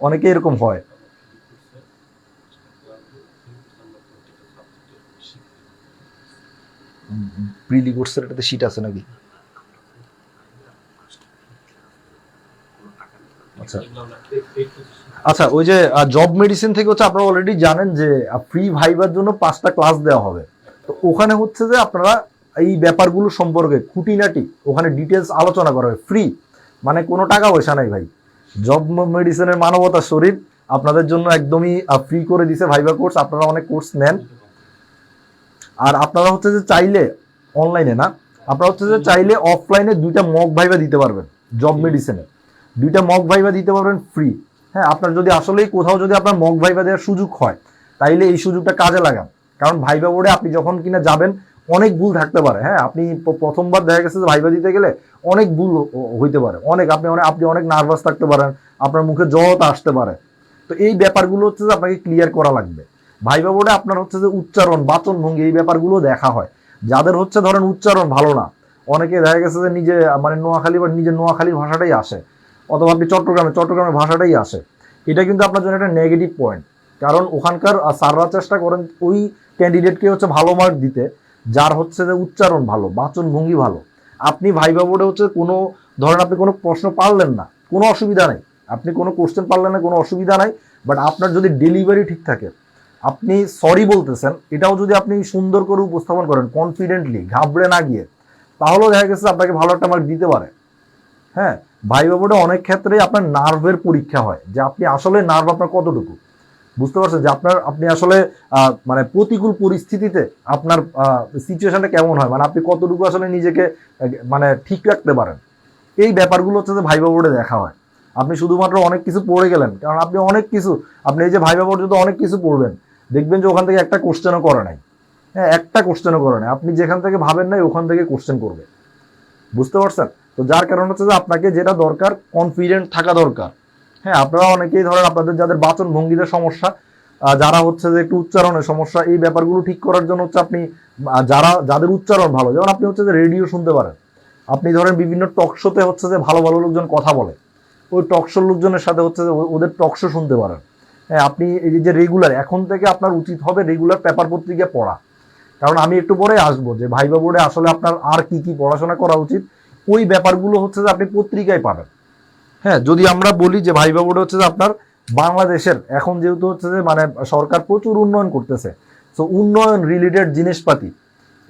অনেকে এরকম হয়। প্রিলি কোর্সের এটাতে শীট আছে নাকি? আচ্ছা আচ্ছা, ওই যে জব মেডিসিন থেকে হচ্ছে আপনারা অলরেডি জানেন যে ফ্রি ভাইবার জন্য 5টা ক্লাস দেওয়া হবে। তো ওখানে হচ্ছে যে আপনারা এই ব্যাপারগুলো সম্পর্কে খুঁটিনাটি ওখানে ডিটেলস আলোচনা করা হবে, ফ্রি, মানে কোনো টাকা পয়সা নাই ভাই। জব মেডিসিনের মানবতা শরীর আপনাদের জন্য একদমই ফ্রি করে দিছে ভাইবা কোর্স। আপনারা অনেক কোর্স নেন, আর আপনারা হচ্ছে যে চাইলে অনলাইনে না, আপনারা হচ্ছে যে চাইলে অফলাইনে 2টা মক ভাইবা দিতে পারবেন। জব মেডিসিনে 2টা মক ভাইবা দিতে পারবেন ফ্রি। হ্যাঁ, আপনার যদি আসলেই কোথাও যদি আপনার মক ভাইবা দেওয়ার সুযোগ হয়, তাইলে এই সুযোগটা কাজে লাগান। কারণ ভাইবা বোর্ডে আপনি যখন কিনা যাবেন, অনেক ভুল থাকতে পারে। হ্যাঁ, আপনি প্রথমবার দেখা গেছে যে ভাইবা দিতে গেলে অনেক ভুল হইতে পারে, আপনি অনেক নার্ভাস থাকতে পারেন, আপনার মুখে জড়তা আসতে পারে। তো এই ব্যাপারগুলো হচ্ছে যে আপনাকে ক্লিয়ার করা লাগবে। ভাইবা বোর্ডে আপনার হচ্ছে যে উচ্চারণ, বাচন ভঙ্গি, এই ব্যাপারগুলো দেখা হয়। যাদের হচ্ছে ধরেন উচ্চারণ ভালো না, অনেকে দেখা গেছে যে নিজে মানে নোয়াখালী বা নিজের নোয়াখালীর ভাষাটাই আসে, অথবা আপনি চট্টগ্রামের ভাষাটাই আসে, এটা কিন্তু আপনার জন্য একটা নেগেটিভ পয়েন্ট। কারণ ওখানকার স্যাররা চেষ্টা করেন ওই ক্যান্ডিডেটকে হচ্ছে ভালো মার্ক দিতে, যার হচ্ছে যে উচ্চারণ ভালো, বাচন ভঙ্গি ভালো। আপনি ভাইবা বোর্ডে হচ্ছে কোনো ধরেন আপনি কোনো প্রশ্ন পারলেন না, কোনো অসুবিধা নাই, আপনি কোনো কোশ্চেন পারলেন না, কোনো অসুবিধা নাই। বাট আপনার যদি ডেলিভারি ঠিক থাকে, আপনি সরি বলতেছেন, এটাও যদি আপনি সুন্দর করে উপস্থাপন করেন কনফিডেন্টলি, ঘাবড়ে না গিয়ে, তাহলেও দেখা গেছে আপনাকে ভালো একটা মার্ক দিতে পারে। হ্যাঁ, ভাইবা বোর্ডে অনেক ক্ষেত্রে আপনার নার্ভের পরীক্ষা হয়, যে আপনি আসলে নার্ভ আপনার কতটুকু, বুঝতে পারছেন যে আপনি আসলে মানে প্রতিকূল পরিস্থিতিতে আপনার সিচুয়েশনটা কেমন হয়, মানে আপনি কতটুকু আসলে নিজেকে মানে ঠিক রাখতে পারেন। এই ব্যাপারগুলো হচ্ছে যে ভাইবা বোর্ডে দেখা হয়। আপনি শুধুমাত্র অনেক কিছু পড়ে গেলেন, কারণ আপনি এই যে ভাইবা বোর্ডে যদি অনেক কিছু পড়বেন, দেখবেন যে ওখান থেকে একটা কোশ্চেনও করে নাই। হ্যাঁ, একটা কোশ্চেনও করে নাই, আপনি যেখান থেকে ভাবেন নাই ওখান থেকে কোশ্চেন করবে, বুঝতে পারছেন? তো যার কারণ হচ্ছে যে আপনাকে যেটা দরকার, কনফিডেন্ট থাকা দরকার। হ্যাঁ, আপনারা অনেকেই ধরেন আপনাদের যাদের বাচন ভঙ্গিতে সমস্যা, যারা হচ্ছে যে একটু উচ্চারণের সমস্যা, এই ব্যাপারগুলো ঠিক করার জন্য হচ্ছে আপনি যাদের উচ্চারণ ভালো, যেমন আপনি হচ্ছে যে রেডিও শুনতে পারেন, আপনি ধরেন বিভিন্ন টক শোতে হচ্ছে যে ভালো ভালো লোকজন কথা বলে, ওই টক শোর লোকজনের সাথে হচ্ছে যে ওদের টক শো শুনতে পারেন। হ্যাঁ, আপনি এই যে রেগুলার, এখন থেকে আপনার উচিত হবে রেগুলার পেপার পত্রিকা পড়া। কারণ আমি একটু পরে আসবো যে ভাইবা বোর্ডে আসলে আপনার আর কি কি পড়াশোনা করা উচিত, ওই ব্যাপারগুলো হচ্ছে যে আপনি পত্রিকায় পাবেন। হ্যাঁ, যদি আমরা বলি যে ভাইবা বোর্ডে হচ্ছে যে আপনার বাংলাদেশের এখন যেহেতু হচ্ছে যে মানে সরকার প্রচুর উন্নয়ন করতেছে, তো উন্নয়ন রিলেটেড জিনিসপাতি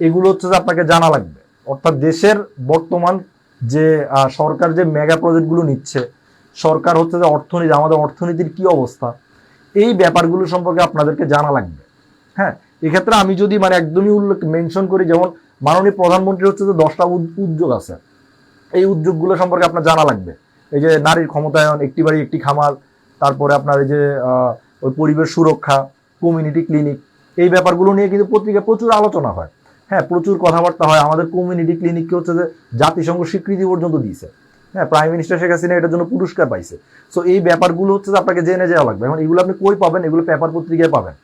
এগুলো হচ্ছে যে আপনাকে জানা লাগবে। অর্থাৎ দেশের বর্তমান যে সরকার যে মেগা প্রজেক্টগুলো নিচ্ছে, সরকার হচ্ছে যে আমাদের অর্থনীতির কি অবস্থা, এই ব্যাপারগুলো সম্পর্কে আপনাদেরকে জানা লাগবে। হ্যাঁ, এক্ষেত্রে আমি যদি মানে একদমই মেনশন করি, যেমন মাননীয় প্রধানমন্ত্রী হচ্ছে যে 10টা উদ্যোগ আছে, এই উদ্যোগগুলো সম্পর্কে আপনার জানা লাগবে। এই যে নারীর ক্ষমতায়ন, একটি বাড়ি একটি খামার, তারপরে আপনার এই যে ওই পরিবেশ সুরক্ষা, কমিউনিটি ক্লিনিক, এই ব্যাপারগুলো নিয়ে কিন্তু পত্রিকায় প্রচুর আলোচনা হয়। হ্যাঁ, প্রচুর কথাবার্তা হয়। আমাদের কমিউনিটি ক্লিনিককে হচ্ছে যে জাতিসংঘ স্বীকৃতি পর্যন্ত দিয়েছে। হ্যাঁ, প্রাইম মিনিস্টার শেখ হাসিনা এটার জন্য পুরস্কার পাইছে। সো এই ব্যাপারগুলো হচ্ছে যে আপনাকে জেনে যাওয়া লাগবে। এখন এগুলো আপনি কই পাবেন? এগুলো পেপার পত্রিকায় পাবেন।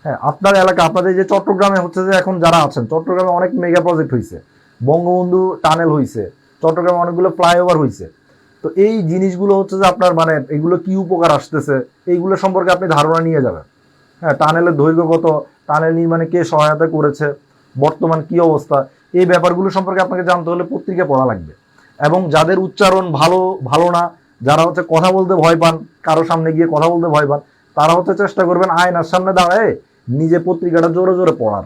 হ্যাঁ, আপনার এলাকা, আপনাদের যে চট্টগ্রামে হচ্ছে যে এখন যারা আছেন, চট্টগ্রামে অনেক মেগা প্রজেক্ট হয়েছে, বঙ্গবন্ধু টানেল হয়েছে, চট্টগ্রামে অনেকগুলো ফ্লাইওভার হয়েছে। তো এই জিনিসগুলো হচ্ছে যে আপনার মানে এগুলো কি উপকার আসতেছে, এইগুলো সম্পর্কে আপনি ধারণা নিয়ে যাবেন। হ্যাঁ, টানেলের দৈর্ঘ্য কত, টানেল নির্মাণে কে সহায়তা করেছে, বর্তমান কি অবস্থা, এই ব্যাপারগুলো সম্পর্কে আপনাকে জানতে হলে পত্রিকা পড়া লাগবে। এবং যাদের উচ্চারণ ভালো না, যারা হচ্ছে কথা বলতে ভয় পান, কারো সামনে গিয়ে কথা বলতে ভয় পান, তারা হচ্ছে চেষ্টা করবেন আয়নার সামনে দাঁড়ায় নিজে পত্রিকাটা জোরে জোরে পড়ার।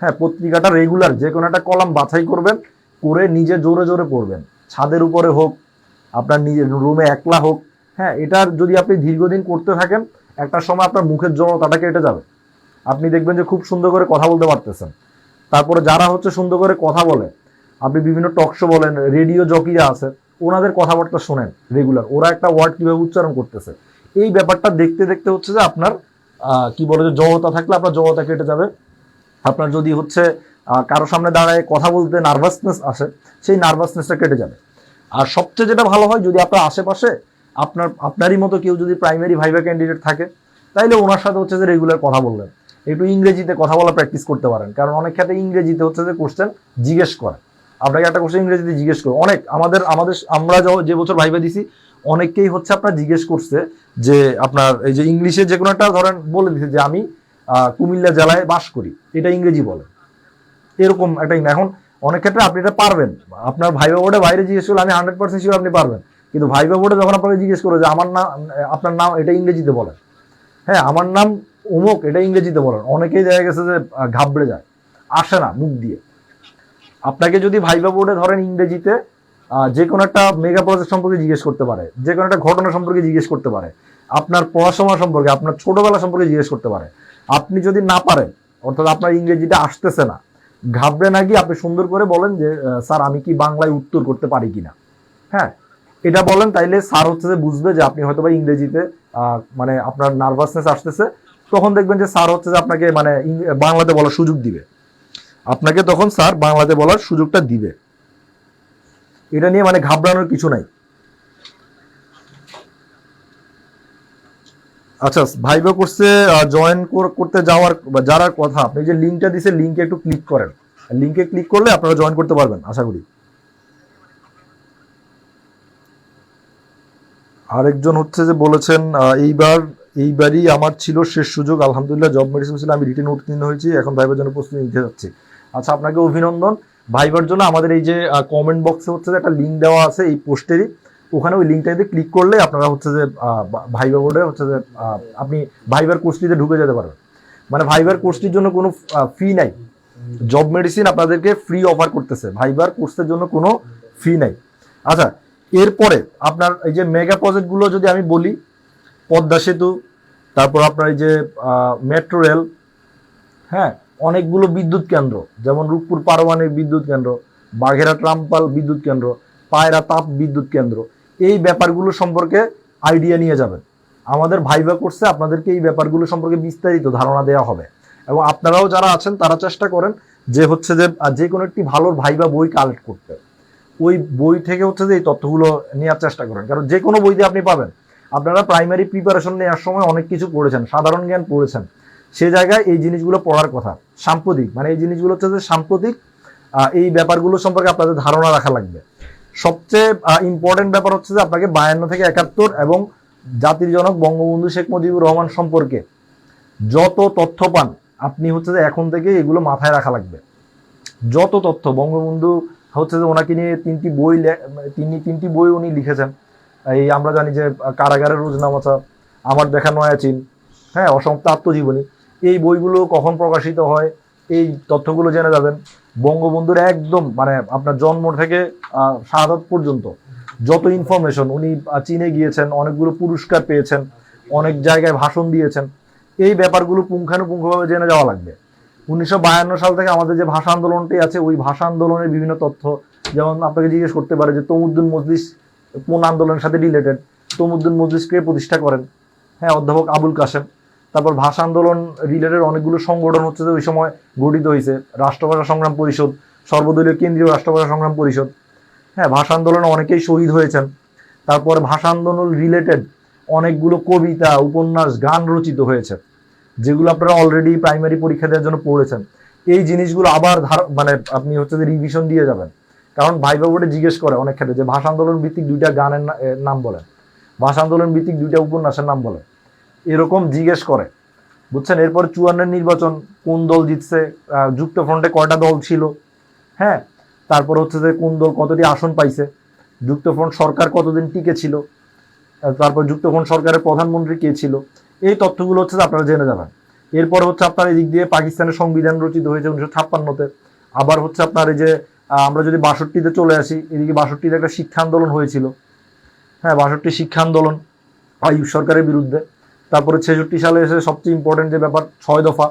হ্যাঁ, পত্রিকাটা রেগুলার যে কোনো একটা কলাম বাছাই করবেন, করে নিজে জোরে জোরে পড়বেন, ছাদের উপরে হোক, আপনার নিজের রুমে একলা হোক। হ্যাঁ, এটার যদি আপনি দীর্ঘদিন করতে থাকেন, একটা সময় আপনার মুখের জড়তাটা কেটে যাবে, আপনি দেখবেন যে খুব সুন্দর করে কথা বলতে পারতেছেন। তারপরে যারা হচ্ছে সুন্দর করে কথা বলে, আপনি বিভিন্ন টক শো বলেন, রেডিও জকিরা আছে, ওনাদের কথাবার্তা শোনেন রেগুলার, ওরা একটা ওয়ার্ড কিভাবে উচ্চারণ করতেছে, এই ব্যাপারটা দেখতে দেখতে হচ্ছে যে আপনার কি বলে যে জড়তা থাকলে আপনার জড়তা কেটে যাবে। আপনার যদি হচ্ছে কারো সামনে দাঁড়ায় কথা বলতে নার্ভাসনেস আসে, সেই নার্ভাসনেসটা কেটে যাবে। আর সবচেয়ে যেটা ভালো হয়, যদি আপনার আশেপাশে আপনারই মতো কেউ যদি প্রাইমারি ভাইভা ক্যান্ডিডেট থাকে, তাইলে ওনার সাথে হচ্ছে যে রেগুলার কথা বললেন, একটু ইংরেজিতে কথা বলা প্র্যাকটিস করতে পারেন। কারণ অনেক ক্ষেত্রে ইংরেজিতে হচ্ছে যে কোশ্চেন জিজ্ঞেস করে, আপনাকে একটা কোশ্চেন ইংরেজিতে জিজ্ঞেস করে। অনেক আমরা যে বছর ভাইভা দিছি, অনেককেই হচ্ছে আপনার জিজ্ঞেস করছে যে আপনার এই যে ইংলিশে যে কোনো একটা ধরেন বলে দিচ্ছে যে আমি কুমিল্লা জেলায় বাস করি, এটা ইংরেজি বলে, এরকম একটা। এখন অনেক ক্ষেত্রে আপনি এটা পারবেন, আপনার ভাইভা বোর্ডে বাইরে জিজ্ঞেস করলে আমি 100% শিওর আপনি পারবেন, কিন্তু ভাইভা বোর্ডে যখন আপনাকে জিজ্ঞেস করো যে আমার নাম, আপনার নাম, এটা ইংরেজিতে বলেন, হ্যাঁ আমার নাম অমুক, এটা ইংরেজিতে বলেন, অনেকেই দেখা গেছে যে ঘাবড়ে যায়, আসে না মুখ দিয়ে। আপনাকে যদি ভাইভা বোর্ডে ধরেন ইংরেজিতে যে কোনো একটা মেগা প্রজেক্ট সম্পর্কে জিজ্ঞেস করতে পারে, যে কোনো একটা ঘটনা সম্পর্কে জিজ্ঞেস করতে পারে, আপনার পড়াশোনা সম্পর্কে, আপনার ছোটবেলা সম্পর্কে জিজ্ঞেস করতে পারে, আপনি যদি না পারেন, অর্থাৎ আপনার ইংরেজিটা আসতেছে না, ঘাবড়ে না গিয়ে আপনি সুন্দর করে বলেন যে স্যার আমি কি বাংলায় উত্তর করতে পারি কিনা, হ্যাঁ এটা বলেন, তাইলে স্যার হচ্ছে যে বুঝবে যে আপনি হয়তো বা ইংরেজিতে মানে আপনার নার্ভাসনেস আসতেছে। তখন দেখবেন যে স্যার হচ্ছে যে আপনাকে মানে বাংলাতে বলার সুযোগ দিবে, আপনাকে তখন স্যার বাংলাতে বলার সুযোগটা দিবে। এটা নিয়ে মানে ঘাবড়ানোর কিছু নাই। আচ্ছা, ভাইভা কোর্সে জয়েন করতে যাওয়ার যারা কথা, আপনি যে লিঙ্কটা দিয়েছে, লিঙ্কে একটু ক্লিক করেন, লিঙ্কে ক্লিক করলে আপনারা জয়েন করতে পারবেন আশা করি। আরেকজন হচ্ছে যে বলেছেন এইবারই আমার ছিল শেষ সুযোগ, আলহামদুলিল্লাহ জব মেডিসিন ছিল, আমি রিটেন উত্তীর্ণ হয়েছি, এখন ভাইবার জন্য প্রস্তুতি নিতে যাচ্ছি। আচ্ছা, আপনাকে অভিনন্দন। ভাইবার জন্য আমাদের এই যে কমেন্ট বক্সে হচ্ছে যে একটা লিঙ্ক দেওয়া আছে এই পোস্টেরই, ওখানে ওই লিঙ্কটাতে ক্লিক করলে আপনারা হচ্ছে যে ভাইবার বোর্ডে হচ্ছে যে আপনি ভাইবার কোর্সটিতে ঢুকে যেতে পারবেন। মানে ভাইবার কোর্সটির জন্য কোনো ফি নাই, জব মেডিসিন আপনাদেরকে ফ্রি অফার করতেছে, ভাইবার কোর্সের জন্য কোনো ফি নাই। আচ্ছা, এরপরে আপনার এই যে মেগা প্রজেক্টগুলো যদি আমি বলি, পদ্মা সেতু, তারপর আপনার এই যে মেট্রো রেল, হ্যাঁ অনেকগুলো বিদ্যুৎ কেন্দ্র, যেমন রূপপুর পারমাণবিক বিদ্যুৎ কেন্দ্র, বাঘেরহাট রামপাল বিদ্যুৎ কেন্দ্র, পায়রা তাপ বিদ্যুৎ কেন্দ্র, এই ব্যাপারগুলো সম্পর্কে আইডিয়া নিয়ে যাবেন। আমাদের ভাইভা কোর্সে আপনাদেরকে এই ব্যাপারগুলো সম্পর্কে বিস্তারিত ধারণা দেওয়া হবে, এবং আপনারাও যারা আছেন তারা চেষ্টা করেন যে হচ্ছে যে কোনো একটি ভালো ভাইভা বই কালেক্ট করতে, ওই বই থেকে হচ্ছে যে এই তথ্যগুলো নেওয়ার চেষ্টা করেন। কারণ যে কোনো বইতে আপনি পাবেন, আপনারা প্রাইমারি প্রিপারেশন নেওয়ার সময় অনেক কিছু পড়েছেন, সাধারণ জ্ঞান পড়েছেন, সে জায়গায় এই জিনিসগুলো পড়ার কথা। সাম্প্রতিক মানে এই জিনিসগুলো হচ্ছে যে সাম্প্রতিক এই ব্যাপারগুলো সম্পর্কে আপনাদের ধারণা রাখা লাগবে। সবচেয়ে ইম্পর্টেন্ট ব্যাপার হচ্ছে যে আপনাকে 52 থেকে 71 এবং জাতির জনক বঙ্গবন্ধু শেখ মুজিবুর রহমান সম্পর্কে যত তথ্য পান, আপনি হচ্ছে যে এখন থেকে এগুলো মাথায় রাখা লাগবে। যত তথ্য বঙ্গবন্ধু হচ্ছে যে ওনাকে নিয়ে তিনটি বই উনি লিখেছেন। এই আমরা জানি যে কারাগারের রোজনামাচা, আমার দেখা নয়াচিন, হ্যাঁ অসমাপ্ত আত্মজীবনী, এই বইগুলো কখন প্রকাশিত হয় এই তথ্যগুলো জেনে যাবেন। বঙ্গবন্ধুর একদম মানে আপনার জন্ম থেকে শাহাদাত পর্যন্ত যত ইনফরমেশন, উনি চীনে গিয়েছেন, অনেকগুলো পুরস্কার পেয়েছেন, অনেক জায়গায় ভাষণ দিয়েছেন, এই ব্যাপারগুলো পুঙ্খানুপুঙ্খভাবে জেনে যাওয়া লাগবে। 1952 সাল থেকে আমাদের যে ভাষা আন্দোলনটি আছে, ওই ভাষা আন্দোলনের বিভিন্ন তথ্য, যেমন আপনাকে জিজ্ঞেস করতে পারে যে তমুদ্দুন মজলিস কোন আন্দোলনের সাথে রিলেটেড, তমুদ্দুন মজলিস কে প্রতিষ্ঠা করেন, হ্যাঁ অধ্যাপক আবুল কাশেম। তারপর ভাষা আন্দোলন রিলেটেড অনেকগুলো সংগঠন হচ্ছে যে ওই সময় গঠিত হয়েছে, রাষ্ট্রভাষা সংগ্রাম পরিষদ, সর্বদলীয় কেন্দ্রীয় রাষ্ট্রভাষা সংগ্রাম পরিষদ, হ্যাঁ ভাষা আন্দোলনে অনেকেই শহীদ হয়েছেন। তারপরে ভাষা আন্দোলন রিলেটেড অনেকগুলো কবিতা, উপন্যাস, গান রচিত হয়েছে, যেগুলো আপনারা অলরেডি প্রাইমারি পরীক্ষা দেওয়ার জন্য পড়েছেন। এই জিনিসগুলো আবার মানে আপনি হচ্ছে যে রিভিশন দিয়ে যাবেন, কারণ ভাইভা বোর্ডে জিজ্ঞেস করে অনেক ক্ষেত্রে যে ভাষা আন্দোলন ভিত্তিক 2টা গানের নাম বলেন, ভাষা আন্দোলন ভিত্তিক 2টা উপন্যাসের নাম বলেন, এরকম জিজ্ঞেস করে, বুঝছেন। এরপর 54 নির্বাচন কোন দল জিতছে, যুক্তফ্রন্টে কয়টা দল ছিল, হ্যাঁ তারপর হচ্ছে যে কোন দল কতটি আসন পাইছে, যুক্তফ্রন্ট সরকার কতদিন টিকে ছিল, তারপর যুক্তফ্রন্ট সরকারের প্রধানমন্ত্রী কে ছিল, এই তথ্যগুলো হচ্ছে আপনারা জেনে যাবেন। এরপর হচ্ছে আপনার এই দিক দিয়ে পাকিস্তানের সংবিধান রচিত হয়েছে 1956-তে। আবার হচ্ছে আপনার এই যে আমরা যদি 62-তে চলে আসি, এদিকে 62-তে একটা শিক্ষা আন্দোলন হয়েছিল, হ্যাঁ 62 শিক্ষা আন্দোলন আইয়ুব সরকারের বিরুদ্ধে। তারপরে 66 সালে এসে সবচেয়ে ইম্পর্টেন্ট যে ব্যাপার 6 দফা,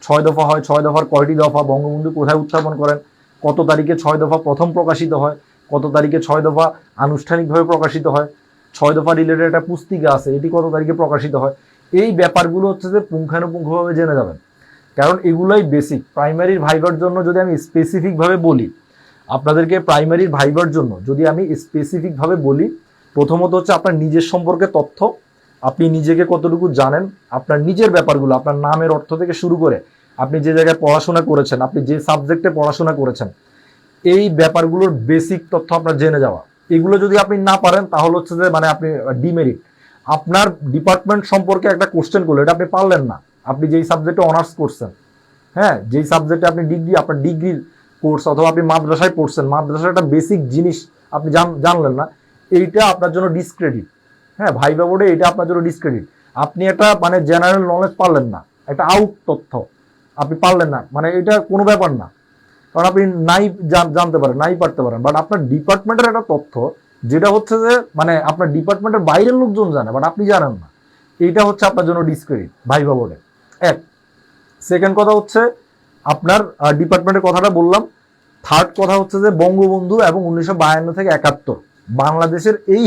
6 দফা হয়, 6 দফার কয়টি দফা, বঙ্গবন্ধু কোথায় উত্থাপন করেন, কত তারিখে 6 দফা প্রথম প্রকাশিত হয়, কত তারিখে 6 দফা আনুষ্ঠানিকভাবে প্রকাশিত হয়, 6 দফা রিলেটেড একটা পুস্তিকা আছে, এটি কত তারিখে প্রকাশিত হয়, এই ব্যাপারগুলো হচ্ছে যে পুঙ্খানুপুঙ্খভাবে জেনে যাবেন, কারণ এগুলোই বেসিক। প্রাইমারির ভাইবার জন্য যদি আমি স্পেসিফিকভাবে বলি, আপনাদেরকে প্রাইমারির ভাইবার জন্য যদি আমি স্পেসিফিকভাবে বলি, প্রথমত হচ্ছে আপনার নিজের সম্পর্কে তথ্য, আপনি নিজেকে কতটুকু জানেন, আপনার নিজের ব্যাপারগুলো, আপনার নামের অর্থ থেকে শুরু করে আপনি যে জায়গায় পড়াশোনা করেছেন, আপনি যে সাবজেক্টে পড়াশোনা করেছেন, এই ব্যাপারগুলোর বেসিক তথ্য আপনার জেনে যাওয়া। এগুলো যদি আপনি না পারেন তাহলে হচ্ছে যে মানে আপনি ডিমেরিট। আপনার ডিপার্টমেন্ট সম্পর্কে একটা কোশ্চেন করলো, এটা আপনি পারলেন না, আপনি যেই সাবজেক্টে অনার্স করছেন, হ্যাঁ, যেই সাবজেক্টে আপনি ডিগ্রি, আপনার ডিগ্রির কোর্স, অথবা আপনি মাদ্রাসায় পড়ছেন, মাদ্রাসার একটা বেসিক জিনিস আপনি জানলেন না, এইটা আপনার জন্য ডিসক্রেডিট। হ্যাঁ, ভাইবা বোর্ডে এটা আপনার জন্য ডিসক্রেডিট। আপনি একটা মানে জেনারেল নলেজ পারলেন না, একটা আউট তথ্য আপনি পারলেন না, মানে এটা কোনো ব্যাপার না, কারণ আপনি নাই জানতে পারেন, নাই পারতে পারেন, বাট আপনার ডিপার্টমেন্টের একটা তথ্য যেটা হচ্ছে যে মানে আপনার ডিপার্টমেন্টের বাইরের লোকজন জানে বাট আপনি জানেন না, এইটা হচ্ছে আপনার জন্য ডিসক্রেডিট ভাইবা বোর্ডে। এক, সেকেন্ড কথা হচ্ছে আপনার ডিপার্টমেন্টের কথাটা বললাম। থার্ড কথা হচ্ছে যে বঙ্গবন্ধু এবং 1952 থেকে 71 বাংলাদেশের এই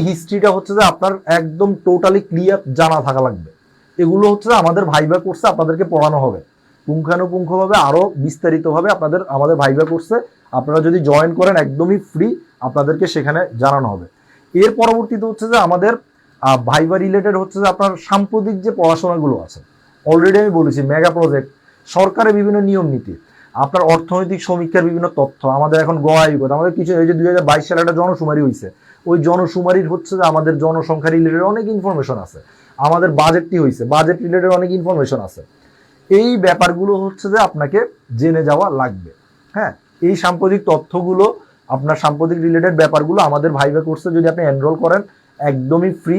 হিস্ট্রিটা হচ্ছে যে আপনার একদম টোটালি ক্লিয়ার জানা থাকা লাগবে। এগুলো হচ্ছে যে আমাদের ভাইবা কোর্সে আপনাদেরকে পড়ানো হবে পুঙ্খানুপুঙ্খভাবে, আরো বিস্তারিতভাবে আমাদের ভাইবা কোর্সে আপনারা যদি জয়েন করেন একদমই ফ্রি, আপনাদেরকে সেখানে জানানো হবে। এর পরবর্তীতে হচ্ছে যে আমাদের ভাইবা রিলেটেড হচ্ছে যে আপনার সাম্প্রতিক যে পড়াশোনাগুলো আছে, অলরেডি আমি বলেছি, মেগা প্রজেক্ট, সরকারের বিভিন্ন নিয়ম নীতি, আপনার অর্থনৈতিক সমীক্ষার বিভিন্ন তথ্য, আমাদের এখন গআয়ুগত, আমাদের কিছু এই যে 2022 সালে একটা জনশুমারি হয়েছে, ওই জনশুমারির হচ্ছে যে আমাদের জনসংখ্যা রিলেটেড অনেক ইনফরমেশন আছে, আমাদের বাজেটটি হয়েছে, বাজেট রিলেটেড অনেক ইনফরমেশন আছে। এই ব্যাপারগুলো হচ্ছে যে আপনাকে জেনে যাওয়া লাগবে। হ্যাঁ, এই সাম্প্রতিক তথ্যগুলো, আপনার সাম্প্রতিক রিলেটেড ব্যাপারগুলো আমাদের ভাইবা কোর্সে যদি আপনি এনরোল করেন একদমই ফ্রি।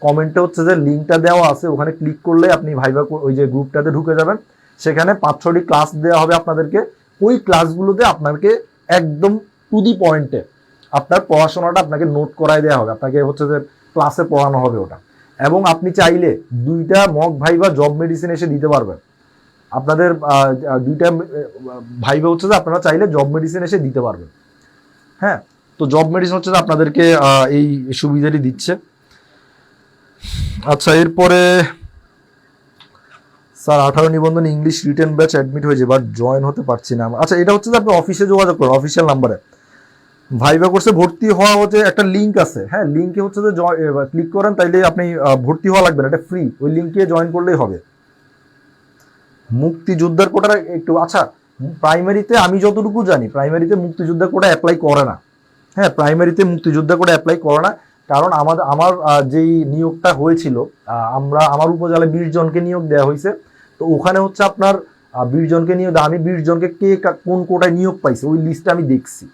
কমেন্টে হচ্ছে যে লিঙ্কটা দেওয়া আছে, ওখানে ক্লিক করলে আপনি ভাইবা ওই যে গ্রুপটাতে ঢুকে যাবেন, সেখানে 5-6টি ক্লাস দেওয়া হবে আপনাদেরকে। ওই ক্লাসগুলোতে আপনাকে একদম টু দি পয়েন্টে আপনার পড়াশোনাটা আপনাকে নোট করায় দেওয়া হবে, আপনাকে হচ্ছে যে ক্লাসে পড়ানো হবে ওটা। এবং আপনি চাইলে 2টা মক ভাইবা জব মেডিসিন এসে দিতে পারবেন। আপনাদের 2টা ভাইবা হচ্ছে যে আপনারা চাইলে জব মেডিসিন এসে দিতে পারবেন। হ্যাঁ, তো জব মেডিসিন হচ্ছে যে আপনাদেরকে এই সুবিধাটি দিচ্ছে। আচ্ছা, এরপরে স্যার 18 নিবন্ধন ইংলিশ রিটেন ব্যাচ অ্যাডমিট হয়েছে বাট জয়েন হতে পারছি না। আচ্ছা, এটা হচ্ছে যে আপনি অফিসে যোগাযোগ করেন, অফিসিয়াল নাম্বারে ভাইবা কোর্সে ভর্তি হওয়া হচ্ছে একটা লিঙ্ক আছে। হ্যাঁ, লিঙ্কে হচ্ছে যে ক্লিক করেন, তাইলে আপনি ভর্তি হওয়া লাগবে না, এটা ফ্রি, ওই লিঙ্কে জয়েন করলেই হবে। মুক্তিযোদ্ধার কোটাটা একটু, আচ্ছা, প্রাইমারিতে আমি যতটুকু জানি প্রাইমারিতে মুক্তিযোদ্ধা কোটা অ্যাপ্লাই করে না। হ্যাঁ, প্রাইমারিতে মুক্তিযোদ্ধা কোটা অ্যাপ্লাই করে না, কারণ আমার যেই নিয়োগটা হয়েছিল, আমার উপজেলায় 20 জনকে নিয়োগ দেওয়া হয়েছে। তো ওখানে হচ্ছে আপনার 20 জনকে নিয়োগ, আমি 20 জনকে কে কোন কোটায় নিয়োগ পাইছে ওই লিস্টটা আমি দেখছি।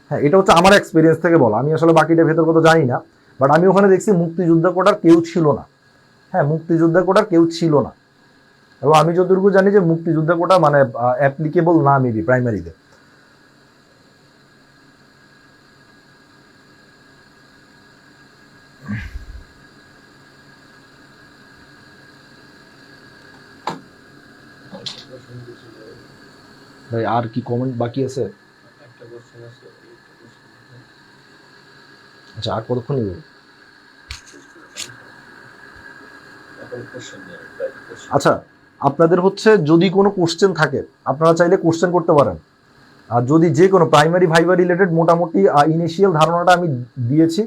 হ্যাঁ, এটা হচ্ছে আমার এক্সপিরিয়েন্স থেকে বলা, আমি আসলে বাকিটা ভেতর কথা জানি না, বাট আমি ওখানে দেখছি মুক্তিযোদ্ধা কোটার কেউ ছিল না। হ্যাঁ, মুক্তিযোদ্ধা কোটার কেউ ছিল না, এবং আমি যতটুকু জানি যে মুক্তিযোদ্ধা কোটা মানে অ্যাপ্লিকেবল না মেবি প্রাইমারিতে। ভাই আর কি কমেন্ট বাকি আছে? আচ্ছা, আর কতক্ষণ নিব? আচ্ছা, আপনাদের হচ্ছে যদি কোনো কোশ্চেন থাকে আপনারা চাইলে কোশ্চেন করতে পারেন। আর যদি যে কোনো প্রাইমারি ভাইবা রিলেটেড মোটামুটি ইনিশিয়াল ধারণাটা আমি দিয়েছি।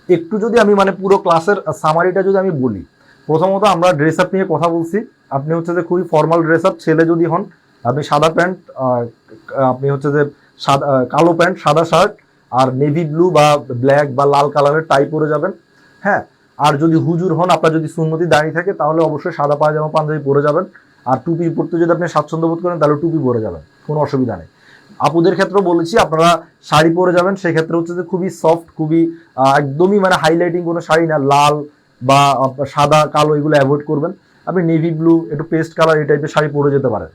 একটু যদি আমি মানে পুরো ক্লাসের সামারিটা যদি আমি বলি, প্রথমত আমরা ড্রেস আপ নিয়ে কথা বলছি। আপনি হচ্ছে যে খুবই ফর্মাল ড্রেস আপ, ছেলে যদি হন আপনি সাদা প্যান্ট, আপনি হচ্ছে যে সাদা কালো প্যান্ট, সাদা শার্ট আর নেভি ব্লু বা ব্ল্যাক বা লাল কালারের টাই পরে যাবেন। হ্যাঁ, আর যদি হুজুর হন, আপনার যদি সুন্নতি দাঁড়িয়ে থাকে তাহলে অবশ্যই সাদা পায়জামা পাঞ্জাবি পরে যাবেন। আর টুপি পরতে যদি আপনি স্বাচ্ছন্দ্য বোধ করেন তাহলে টুপি পরে যাবেন, কোনো অসুবিধা নেই। আপুদের ক্ষেত্রেও বলেছি আপনারা শাড়ি পরে যাবেন, সেক্ষেত্রে হচ্ছে যে খুবই সফট, খুবই একদমই মানে হাইলাইটিং কোনো শাড়ি না, লাল বা সাদা কালো এগুলো অ্যাভয়েড করবেন। আপনি নেভি ব্লু একটু পেস্ট কালার এই টাইপের শাড়ি পরে যেতে পারেন।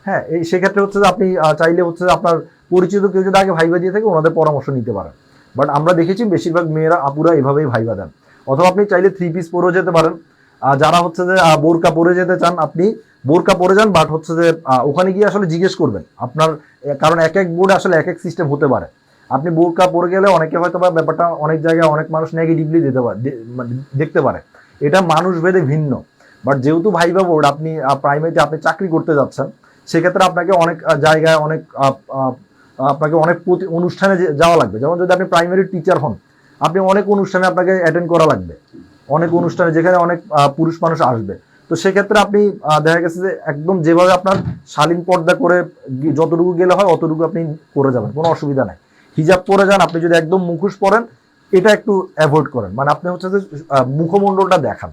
হ্যাঁ, এই সেক্ষেত্রে হচ্ছে যে আপনি চাইলে হচ্ছে যে আপনার পরিচিত কেউ যদি আগে ভাইবা দিয়ে থাকে ওনাদের পরামর্শ নিতে পারেন। বাট আমরা দেখেছি বেশিরভাগ মেয়েরা আপুরা এভাবেই ভাইবা দেন। অথবা আপনি চাইলে 3 পিস পরেও যেতে পারেন। যারা হচ্ছে যে বোরকা পরে যেতে চান আপনি বোরকা পরে যান, বাট হচ্ছে যে ওখানে গিয়ে আসলে জিজ্ঞেস করবেন আপনার, কারণ এক এক বোর্ডে আসলে এক এক সিস্টেম হতে পারে। আপনি বোরকা পরে গেলে অনেকে হয়তো বা ব্যাপারটা অনেক জায়গায় অনেক মানুষ নেগেটিভলি দিতে পারে, মানে দেখতে পারে। এটা মানুষ ভেদে ভিন্ন। বাট যেহেতু ভাইবা বোর্ড, আপনি প্রাইমারিতে আপনি চাকরি করতে যাচ্ছেন, সেক্ষেত্রে আপনাকে অনেক জায়গায় অনেক আপনাকে অনেক অনুষ্ঠানে যাওয়া লাগবে। যেমন যদি আপনি প্রাইমারি টিচার হন, আপনি অনেক অনুষ্ঠানে আপনাকে অ্যাটেন্ড করা লাগবে, অনেক অনুষ্ঠানে যেখানে অনেক পুরুষ মানুষ আসবে। তো সেক্ষেত্রে আপনি দেখা গেছে যে একদম যেভাবে আপনার শালীন পর্দা করে যতটুকু গেলে হয় অতটুকু আপনি করে যাবেন, কোনো অসুবিধা নাই। হিজাব পরে যান, আপনি যদি একদম মুখোশ পরেন এটা একটু অ্যাভয়েড করেন, মানে আপনি হচ্ছে যে মুখমণ্ডলটা দেখান,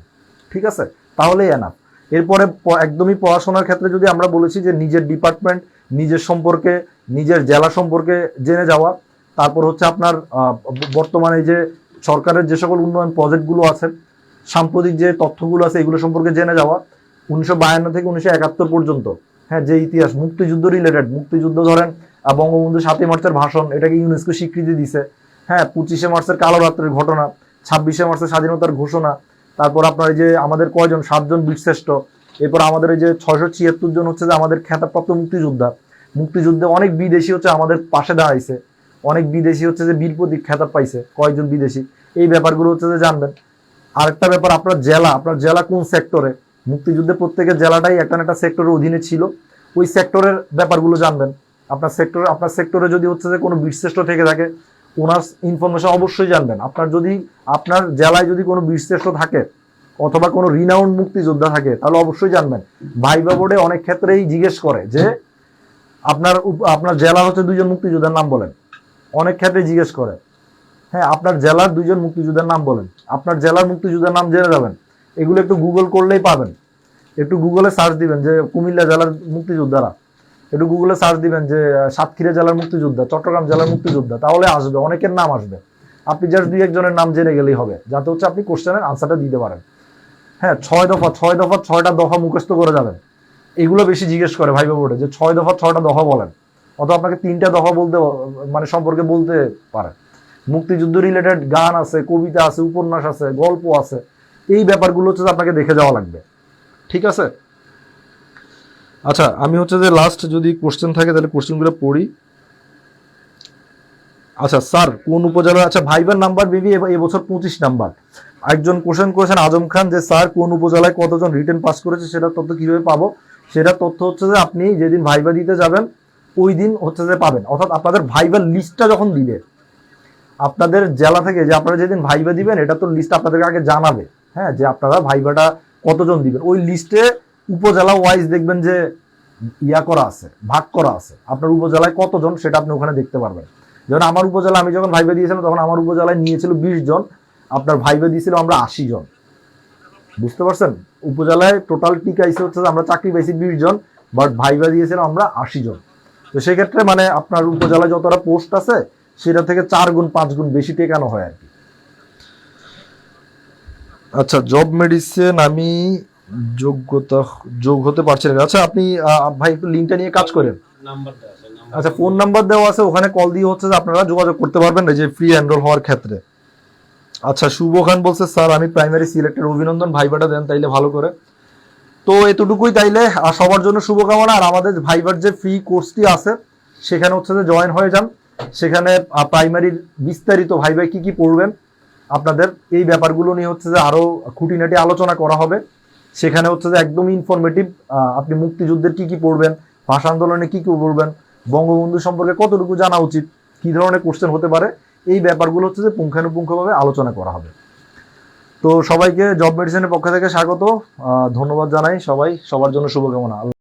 ঠিক আছে, তাহলেই এনাফ। এরপরে একদমই পড়াশোনার ক্ষেত্রে যদি আমরা বলেছি যে নিজের ডিপার্টমেন্ট, নিজের সম্পর্কে, নিজের জেলা সম্পর্কে জেনে যাওয়া, তারপর হচ্ছে আপনার বর্তমানে যে সরকারের যে সকল উন্নয়ন প্রজেক্টগুলো আছে, সাম্প্রতিক যে তথ্যগুলো আছে এগুলো সম্পর্কে জেনে যাওয়া, 1952 থেকে 1971 পর্যন্ত, হ্যাঁ, যে ইতিহাস মুক্তিযুদ্ধ রিলেটেড, মুক্তিযুদ্ধ ধরেন বঙ্গবন্ধু 7ই মার্চের ভাষণ, এটাকে ইউনেস্কো স্বীকৃতি দিছে, হ্যাঁ, 25শে মার্চের কালো রাত্রের ঘটনা, 26শে মার্চের স্বাধীনতার ঘোষণা, তারপর আপনার এই যে আমাদের কয়জন 7জন বীরশ্রেষ্ঠ, এরপর আমাদের এই যে 676 জন হচ্ছে যে আমাদের খেতাবপ্রাপ্ত মুক্তিযোদ্ধা, মুক্তিযুদ্ধে অনেক বিদেশি হচ্ছে আমাদের পাশে দাঁড়াইছে, অনেক বিদেশি হচ্ছে যে বীর প্রতীক খেতাব পাইছে, কয়জন বিদেশি, এই ব্যাপারগুলো হচ্ছে যে জানবেন। আরেকটা ব্যাপার, আপনার জেলা কোন সেক্টরে, মুক্তিযুদ্ধে প্রত্যেকের জেলাটাই একটা না একটা সেক্টরের অধীনে ছিল, ওই সেক্টরের ব্যাপারগুলো জানবেন। আপনার সেক্টরে যদি হচ্ছে যে কোনো বীরশ্রেষ্ঠ থেকে থাকে ওনার ইনফরমেশন অবশ্যই জানবেন। আপনার জেলায় যদি কোনো বীরশ্রেষ্ঠ থাকে অথবা কোনো রিনাউন্ড মুক্তিযোদ্ধা থাকে তাহলে অবশ্যই জানবেন। ভাইবা বোর্ডে অনেক ক্ষেত্রেই জিজ্ঞেস করে যে আপনার জেলার হচ্ছে 2জন মুক্তিযোদ্ধার নাম বলেন, অনেক ক্ষেত্রে জিজ্ঞেস করে, হ্যাঁ, আপনার জেলার 2জন মুক্তিযোদ্ধার নাম বলেন, আপনার জেলার মুক্তিযোদ্ধার নাম জেনে যাবেন। এগুলো একটু গুগল করলেই পাবেন, একটু গুগলে সার্চ দিবেন যে কুমিল্লা জেলার মুক্তিযোদ্ধারা, একটু গুগলে সার্চ দিবেন যে সাতক্ষীরা জেলার মুক্তিযোদ্ধা, চট্টগ্রাম জেলার মুক্তিযোদ্ধা, তাহলে আসবে, অনেকের নাম আসবে। আপনি জাস্ট 2-1 জনের নাম জেনে গেলেই হবে, যাতে হচ্ছে আপনি কোশ্চেনের আনসারটা দিতে পারেন। হ্যাঁ, 6টা দফা মুখস্থ করে যাবেন। এগুলো বেশি জিজ্ঞেস করে ভাইবা বোর্ডে যে 6টা দফা বলেন, অথবা আপনাকে 3টা দফা বলতে মানে সম্পর্কে বলতে পারেন। মুক্তিযুদ্ধ রিলেটেড গান আছে, কবিতা আছে, উপন্যাস আছে, গল্প আছে, এই ব্যাপারগুলো হচ্ছে আপনাকে দেখে যাওয়া লাগবে, ঠিক আছে। আচ্ছা, আমি হচ্ছে যে লাস্ট যদি কোশ্চেন থাকে তাহলে কোশ্চেনগুলো পড়ি। আচ্ছা স্যার, কোন উপজেলা, আচ্ছা ভাইবার নাম্বার বেবি এবছর 25 নাম্বার। একজন কোশ্চেন করেছেন আজম খান যে স্যার কোন উপজেলায় কতজন রিটেন পাস করেছে সেটা তথ্য কিভাবে পাবো? সেটা তথ্য হচ্ছে যে আপনি যেদিন ভাইবা দিতে যাবেন ওই দিন হচ্ছে যে পাবেন, অর্থাৎ আপনাদের ভাইবার লিস্টটা যখন দিবে আপনাদের জেলা থেকে, যে আপনারা যেদিন ভাইবা দিবেন এটা তো লিস্ট আপনাদেরকে আগে জানাবে, হ্যাঁ, যে আপনারা ভাইবাটা কতজন দিবেন। ওই লিস্টে উপজেলা ওয়াইজ দেখবেন যে করা আছে, ভাগ করা আছে, আপনার উপজেলায় কতজন সেটা আপনি ওখানে দেখতে পারবেন। যেমন আমার উপজেলা, আমি যখন ভাইবা দিয়েছিলাম তখন আমার উপজেলায় নিয়েছিল 20 জন, আপনার ভাইবা দিয়েছিল আমরা 80 জন, বুঝতে পারছেন। উপজেলায় টোটাল টিকাইছে হচ্ছে আমরা চাকরি পাইছি 20 জন, বাট ভাইবা দিয়েছিলাম আমরা 80 জন। তো সেক্ষেত্রে মানে আপনার উপজেলায় যতটা পোস্ট আছে সেটা থেকে 4 গুণ 5 গুণ বেশি টেকানো হয় আর কি। আচ্ছা, জব মেডিসিন আমি যোগ হতে পারছেন। আচ্ছা, আপনি ভাই একটু লিঙ্কটা নিয়ে কাজ করেন। আচ্ছা, ফোন নাম্বার দেওয়া আছে, ওখানে কল দিয়ে হচ্ছে যে আপনারা যোগাযোগ করতে পারবেন এই যে ফ্রি এনরোল হওয়ার ক্ষেত্রে। আচ্ছা, শুভ খান বলছে স্যার আমি প্রাইমারি সিলেক্টেড, অভিনন্দন, ভাইবাটা দেন তাইলে ভালো করে। তো এতটুকুই তাইলে, আর সবার জন্য শুভকামনা। আর আমাদের ভাইবার যে ফ্রি কোর্সটি আছে সেখানে হচ্ছে যে জয়েন হয়ে যান, সেখানে প্রাইমারির বিস্তারিত ভাইবায় কি কি পড়বেন আপনাদের এই ব্যাপারগুলো নিয়ে হচ্ছে যে আরো খুঁটিনাটি আলোচনা করা হবে। সেখানে হচ্ছে যে একদম ইনফরমেটিভ, আপনি মুক্তিযুদ্ধের কি কি পড়বেন, ভাষা আন্দোলনে কি কি পড়বেন, বঙ্গবন্ধু সম্পর্কে কতটুকু জানা উচিত, কি ধরনের কোশ্চেন হতে পারে, এই ব্যাপারগুলো হচ্ছে যে পুঙ্খানুপুঙ্খভাবে আলোচনা করা হবে। তো সবাইকে জব মেডিসিনের পক্ষ থেকে স্বাগত, ধন্যবাদ জানাই সবার জন্য শুভকামনা।